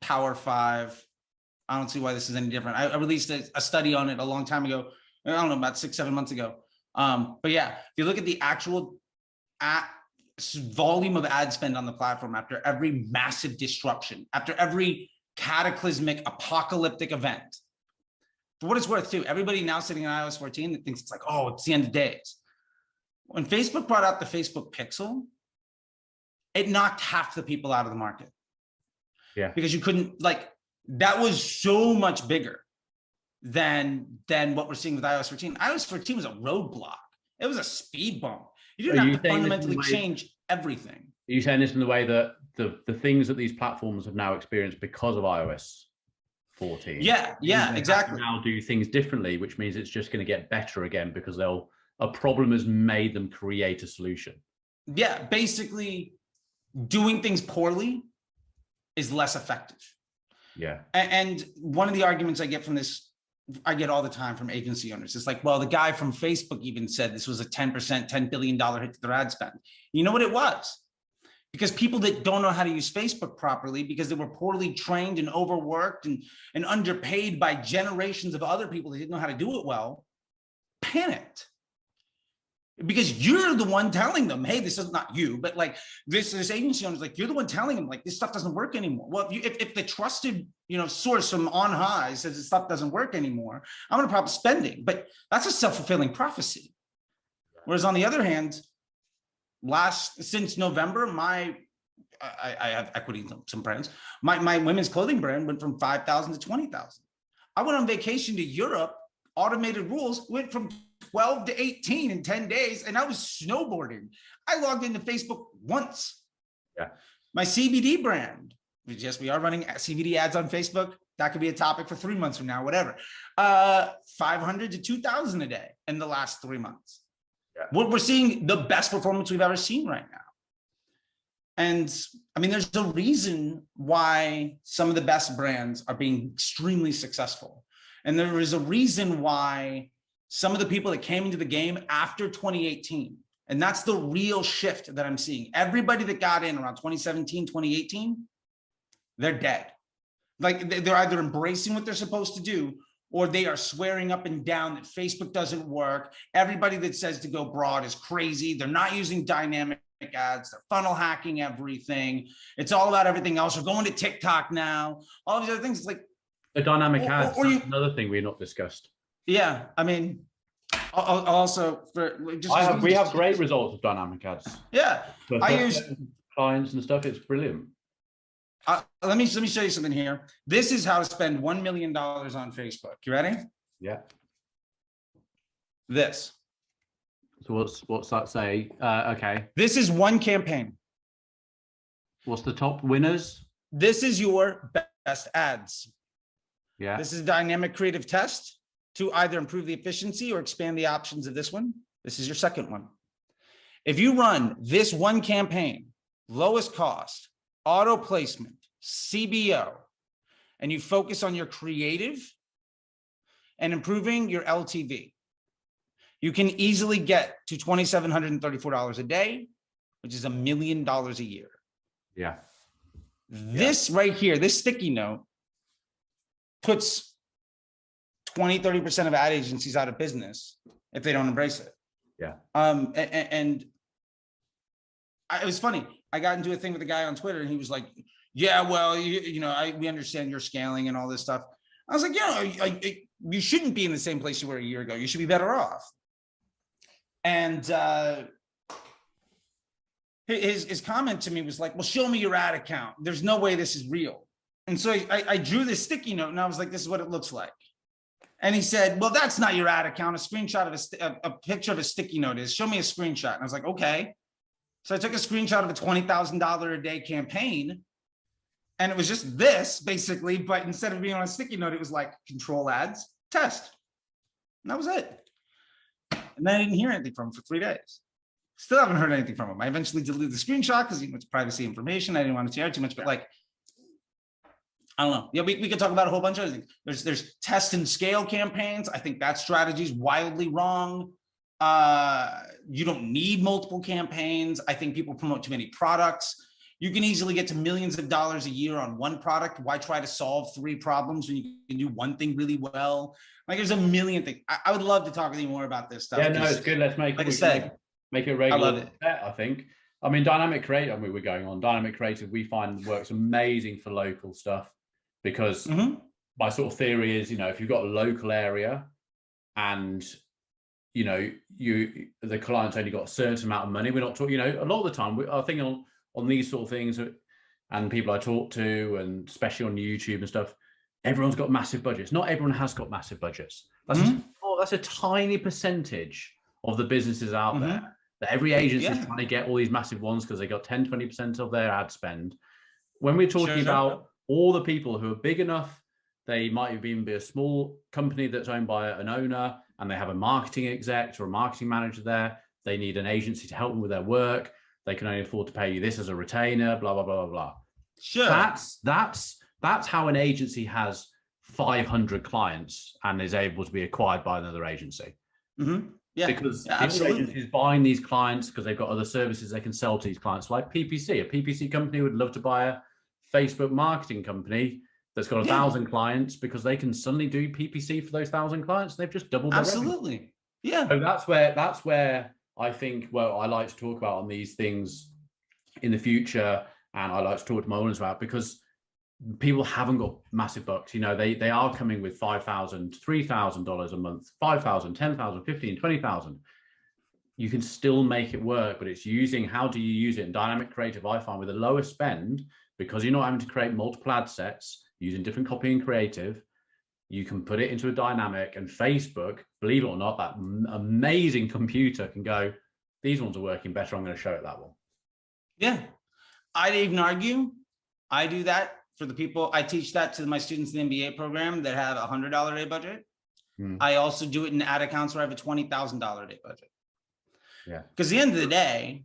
Power 5. I don't see why this is any different. I released a study on it a long time ago. I don't know, about 6-7 months ago. But yeah, if you look at the actual volume of ad spend on the platform after every massive disruption, after every cataclysmic apocalyptic event, for what it's worth too, everybody now sitting on iOS 14 that thinks it's like, oh, it's the end of days. When Facebook brought out the Facebook Pixel, it knocked half the people out of the market. Yeah, because you couldn't, like, that was so much bigger than what we're seeing with iOS 14. iOS 14 was a roadblock. It was a speed bump. You didn't have to fundamentally change everything. Are you saying this in the way that the things that these platforms have now experienced because of iOS 14? Yeah, exactly. Now do things differently, which means it's just going to get better again because a problem has made them create a solution. Yeah, basically doing things poorly is less effective. Yeah. And one of the arguments I get from this, I get all the time from agency owners. It's like, well, the guy from Facebook even said this was a 10%, $10 billion hit to their ad spend. You know what it was? Because people that don't know how to use Facebook properly, because they were poorly trained and overworked and underpaid by generations of other people that didn't know how to do it well, panicked. Because you're the one telling them, hey, this is not you, but like this agency owner is like, you're the one telling them like this stuff doesn't work anymore. Well, if the trusted source from on high says this stuff doesn't work anymore, I'm going to prop spending. But that's a self-fulfilling prophecy. Whereas on the other hand, since November, I have equity in some brands. My women's clothing brand went from 5,000 to 20,000. I went on vacation to Europe. Automated rules went from 12 to 18 in 10 days, and I was snowboarding. I logged into Facebook once. Yeah. My CBD brand, yes, we are running CBD ads on Facebook. That could be a topic for 3 months from now, whatever. 500 to 2,000 a day in the last 3 months. Yeah. We're seeing the best performance we've ever seen right now. And I mean, there's a reason why some of the best brands are being extremely successful. And there is a reason why some of the people that came into the game after 2018. And that's the real shift that I'm seeing. Everybody that got in around 2017, 2018, they're dead. Like they're either embracing what they're supposed to do, or they are swearing up and down that Facebook doesn't work. Everybody that says to go broad is crazy. They're not using dynamic ads. They're funnel hacking everything. It's all about everything else. We're going to TikTok now. All these other things. It's like the dynamic ads. That's another thing we've not discussed. Yeah, I mean, also we have great results of dynamic ads. Yeah, I use clients and stuff. It's brilliant. Let me show you something here. This is how to spend $1 million on Facebook. You ready? Yeah. This. So what's that say? Okay. This is one campaign. What's the top winners? This is your best ads. Yeah. This is a dynamic creative test to either improve the efficiency or expand the options of this one. This is your second one. If you run this one campaign, lowest cost, auto placement, CBO, and you focus on your creative and improving your LTV, you can easily get to $2,734 a day, which is $1 million a year. Yeah. This right here, this sticky note puts 20-30% of ad agencies out of business if they don't embrace it. Yeah. And it was funny. I got into a thing with a guy on Twitter, and he was like, "Yeah, well, we understand you're scaling and all this stuff." I was like, "Yeah, you shouldn't be in the same place you were a year ago. You should be better off." And his comment to me was like, "Well, show me your ad account. There's no way this is real." And so I drew this sticky note, and I was like, "This is what it looks like." And he said, "Well, that's not your ad account. A screenshot of a picture of a sticky note is. Show me a screenshot." And I was like, "Okay." So I took a screenshot of a $20,000 a day campaign, and it was just this basically, but instead of being on a sticky note, it was like control ads, test. And that was it. And then I didn't hear anything from him for 3 days. Still haven't heard anything from him. I eventually deleted the screenshot because it's privacy information. I didn't want to share too much, but like, I don't know. Yeah, we could talk about a whole bunch of other things. There's test and scale campaigns. I think that strategy is wildly wrong. You don't need multiple campaigns. I think people promote too many products. You can easily get to millions of dollars a year on one product. Why try to solve 3 problems when you can do one thing really well? Like there's a million things. I would love to talk with you more about this stuff. Yeah, no, it's good. Let's make make it regular. I love it. I think. I mean, dynamic creative. I mean, we're going on dynamic creative. We find works amazing for local stuff because my sort of theory is, if you've got a local area and the client's only got a certain amount of money. We're not talking, a lot of the time, I think on these sort of things and people I talk to, and especially on YouTube and stuff, everyone's got massive budgets. Not everyone has got massive budgets. That's a tiny percentage of the businesses out there that every agency is trying to get all these massive ones because they got 10-20% of their ad spend. When we're talking about all the people who are big enough, they might even be a small company that's owned by an owner, and they have a marketing exec or a marketing manager there. They need an agency to help them with their work. They can only afford to pay you this as a retainer, blah, blah, blah, blah, blah. Sure. That's how an agency has 500 clients and is able to be acquired by another agency. Yeah, because the other agency is buying these clients because they've got other services they can sell to these clients, like PPC. A PPC company would love to buy a Facebook marketing company that's got 1,000 clients because they can suddenly do PPC for those 1,000 clients. They've just doubled their revenue. Yeah. So that's where I think, I like to talk about on these things in the future, and I like to talk to my audience about, because people haven't got massive bucks. They are coming with $5,000, $3,000 a month, $5,000, $10,000, $15,000, $20,000. You can still make it work, but it's how do you use it in dynamic creative? I find with a lower spend, because you're not having to create multiple ad sets using different copy and creative, you can put it into a dynamic, and Facebook, believe it or not, that amazing computer can go, these ones are working better, I'm going to show it that one. Yeah. I'd even argue, I do that for the people, I teach that to my students in the MBA program that have a $100 a day budget. I also do it in ad accounts where I have a $20,000 a day budget. Yeah. Because at the end of the day,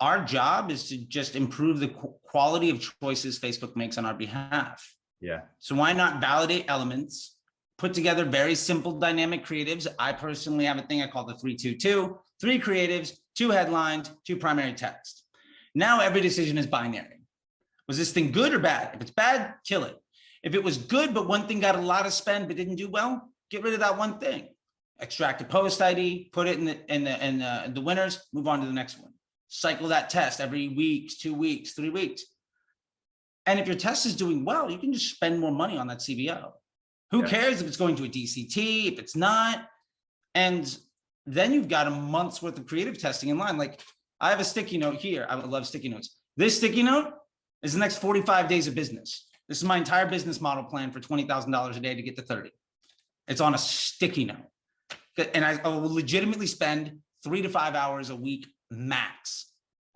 our job is to just improve the quality of choices Facebook makes on our behalf. Yeah. So why not validate elements, put together very simple dynamic creatives. I personally have a thing I call the 3-2-2, 3 creatives, 2 headlines, 2 primary text. Now every decision is binary. Was this thing good or bad? If it's bad, kill it. If it was good, but one thing got a lot of spend but didn't do well, get rid of that one thing. Extract a post ID, put it in the winners, move on to the next one. Cycle that test every week, 2 weeks, 3 weeks. And if your test is doing well, you can just spend more money on that CBO. Who cares if it's going to a DCT, if it's not? And then you've got a month's worth of creative testing in line. Like I have a sticky note here. I love sticky notes. This sticky note is the next 45 days of business. This is my entire business model plan for $20,000 a day to get to 30. It's on a sticky note. And I will legitimately spend 3 to 5 hours a week max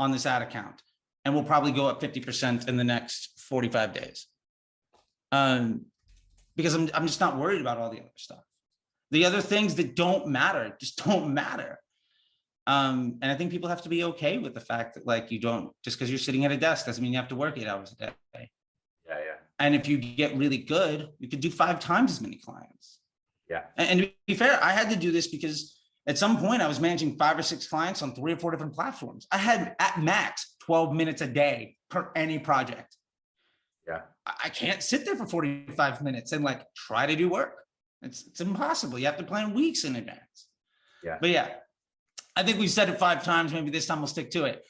on this ad account. And we'll probably go up 50% in the next 45 days. Because I'm just not worried about all the other stuff. The other things that don't matter just don't matter. And I think people have to be okay with the fact that like you don't, just because you're sitting at a desk doesn't mean you have to work 8 hours a day. Yeah. And if you get really good, you could do 5 times as many clients. Yeah. And to be fair, I had to do this because at some point I was managing 5 or 6 clients on 3 or 4 different platforms. I had at max 12 minutes a day per any project. Yeah. I can't sit there for 45 minutes and like try to do work. It's impossible. You have to plan weeks in advance. Yeah. But yeah, I think we've said it 5 times. Maybe this time we'll stick to it.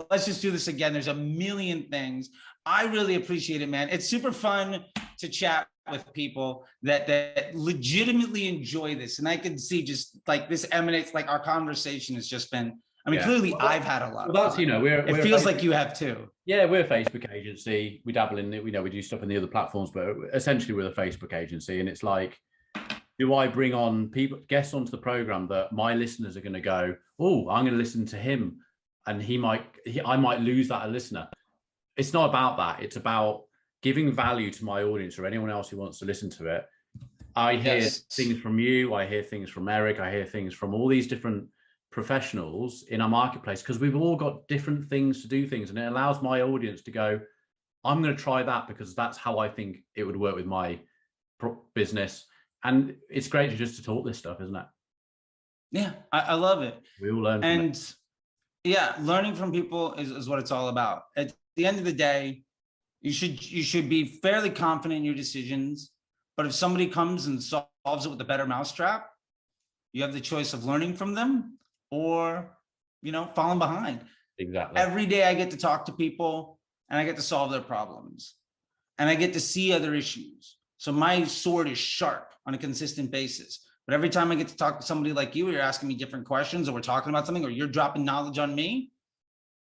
Let's just do this again. There's a million things. I really appreciate it, man. It's super fun to chat with people that legitimately enjoy this. And I can see just like this emanates, like our conversation has just been, I mean, clearly I've had a lot of that's, fun. It feels like you have too. Yeah, we're a Facebook agency. We dabble in it. We do stuff in the other platforms, but essentially we're a Facebook agency. And it's like, do I bring on guests onto the program that my listeners are going to go, oh, I'm going to listen to him, and I might lose that a listener. It's not about that. It's about giving value to my audience or anyone else who wants to listen to it. I hear things from you. I hear things from Eric. I hear things from all these different professionals in our marketplace, because we've all got different things to do things, and it allows my audience to go, I'm going to try that because that's how I think it would work with my business. And it's great just to talk this stuff, isn't it? Yeah, I love it. We all learn from it. Yeah, learning from people is what it's all about. At the end of the day, you should be fairly confident in your decisions. But if somebody comes and solves it with a better mousetrap, you have the choice of learning from them or, falling behind. Exactly. Every day I get to talk to people and I get to solve their problems and I get to see other issues. So my sword is sharp on a consistent basis. But every time I get to talk to somebody like you, you're asking me different questions, or we're talking about something, or you're dropping knowledge on me,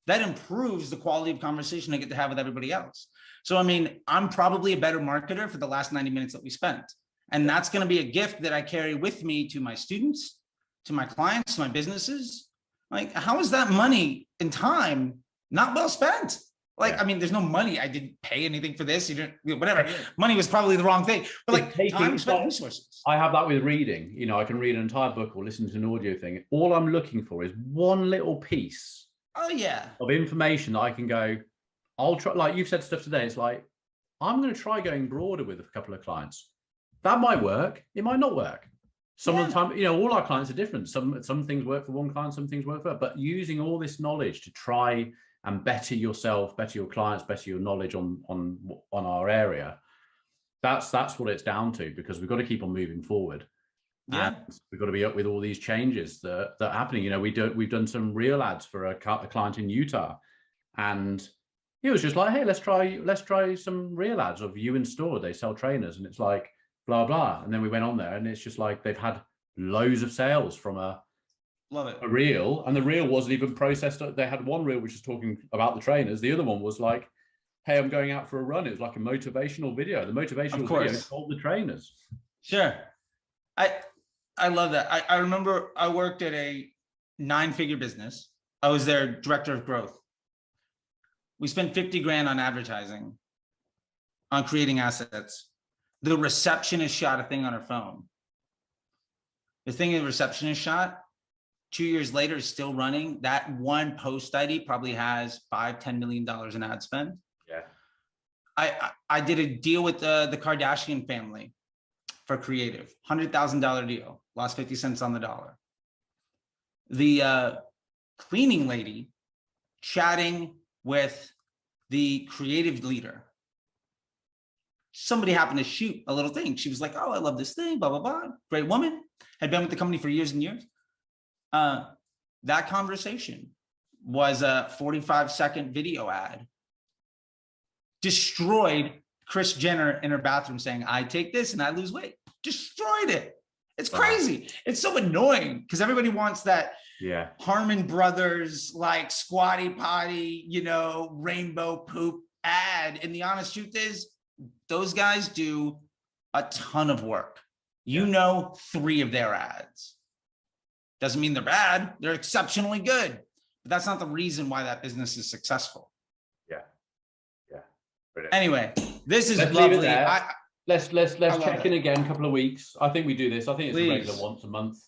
that improves the quality of conversation I get to have with everybody else. So, I mean, I'm probably a better marketer for the last 90 minutes that we spent. And that's going to be a gift that I carry with me to my students, to my clients, to my businesses. Like, how is that money and time not well spent? Like, I mean, there's no money. I didn't pay anything for this. You didn't, whatever. Money was probably the wrong thing. But like, time spent resources. I have that with reading. I can read an entire book or listen to an audio thing. All I'm looking for is one little piece of information that I can go, I'll try. Like you've said stuff today. It's like, I'm going to try going broader with a couple of clients. That might work. It might not work. Some of the time, all our clients are different. Some things work for one client, some things work for, but using all this knowledge to try and better yourself, better your clients, better your knowledge on our area. That's what it's down to, because we've got to keep on moving forward. Yeah, and we've got to be up with all these changes that are happening. We've done some real ads for a client in Utah, and it was just like, hey, let's try some real ads of you in store. They sell trainers, and it's like blah blah. And then we went on there, and it's just like they've had loads of sales from a reel, and the reel wasn't even processed. They had one reel which was talking about the trainers. The other one was like, hey, I'm going out for a run. It was like a motivational video. The motivational video told the trainers. Sure. I love that. I remember I worked at a 9-figure business. I was their director of growth. We spent 50 grand on advertising, on creating assets. The receptionist shot a thing on her phone. The thing the receptionist shot, 2 years later, is still running. That one post ID probably has $5-10 million in ad spend. Yeah. I did a deal with the Kardashian family for creative, $100,000 deal, lost 50 cents on the dollar. The cleaning lady chatting with the creative leader. Somebody happened to shoot a little thing. She was like, oh, I love this thing, blah, blah, blah. Great woman, had been with the company for years and years. That conversation was a 45-second video ad. Destroyed Kris Jenner in her bathroom saying, I take this and I lose weight. Destroyed it. It's crazy. It's so annoying because everybody wants that Harmon Brothers, like squatty potty, you know, rainbow poop ad. And the honest truth is, those guys do a ton of work. You know, 3 of their ads. Doesn't mean they're bad. They're exceptionally good. But that's not the reason why that business is successful. Brilliant. Anyway, this is lovely. Let's check in again in a couple of weeks. I think we do this. I think it's a regular once a month.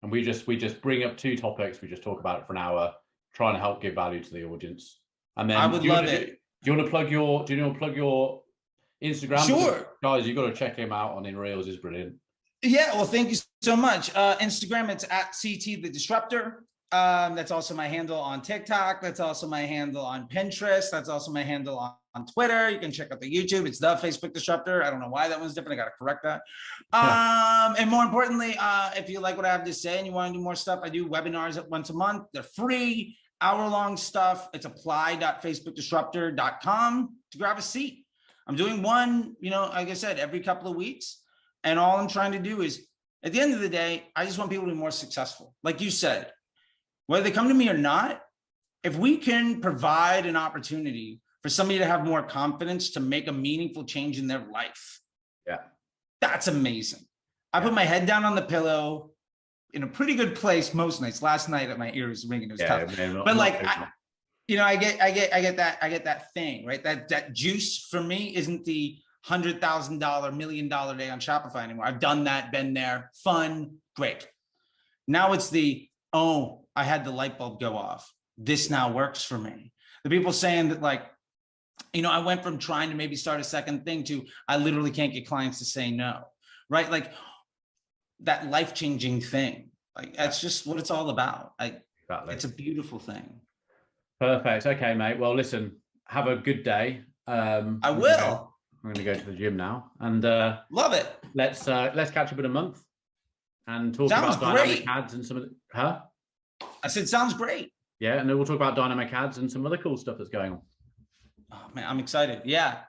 And we just bring up 2 topics. We just talk about it for an hour, trying to help give value to the audience. And then I would love it. Do you want to plug your Instagram? Sure. Guys, you've got to check him out on In Reels. Is brilliant. Yeah, well, thank you so much. Instagram, it's at CT the Disruptor. That's also my handle on TikTok. That's also my handle on Pinterest. That's also my handle on Twitter. You can check out the YouTube. It's the Facebook Disruptor. I don't know why that one's different. I got to correct that. And more importantly, if you like what I have to say and you want to do more stuff, I do webinars once a month. They're free, hour-long stuff. It's apply.facebookdisruptor.com to grab a seat. I'm doing one, you know, like I said, every couple of weeks. And all I'm trying to do is, at the end of the day, I just want people to be more successful. Like you said, whether they come to me or not, if we can provide an opportunity for somebody to have more confidence to make a meaningful change in their life, that's amazing. I put my head down on the pillow in a pretty good place most nights. Last night, my ear was ringing. It was tough. Man, but like, I get that thing, right? That juice for me isn't the $100,000, $1 million day on Shopify anymore. I've done that, been there, fun, great. Now it's oh, I had the light bulb go off. This now works for me. The people saying that, like, you know, I went from trying to maybe start a second thing to I literally can't get clients to say no, right? Like that life-changing thing. Like that's just what it's all about. It's a beautiful thing. Perfect. Okay, mate. Well, listen, have a good day. I will. I'm going to go to the gym now and love it. Let's catch up in a month and talk about dynamic ads and some of the, I said, sounds great. Yeah, and then we'll talk about dynamic ads and some other cool stuff that's going on. Oh, man, I'm excited. Yeah,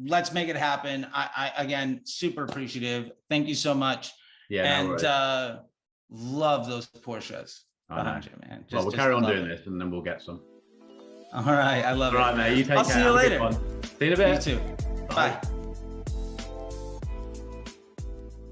let's make it happen. I again, super appreciative. Thank you so much. Yeah, and love those Porsches behind you, man. Well, we'll carry on doing this, and then we'll get some. All right, I love it. All right, mate. You take care. I'll see you later. See you in a bit. You too. Bye.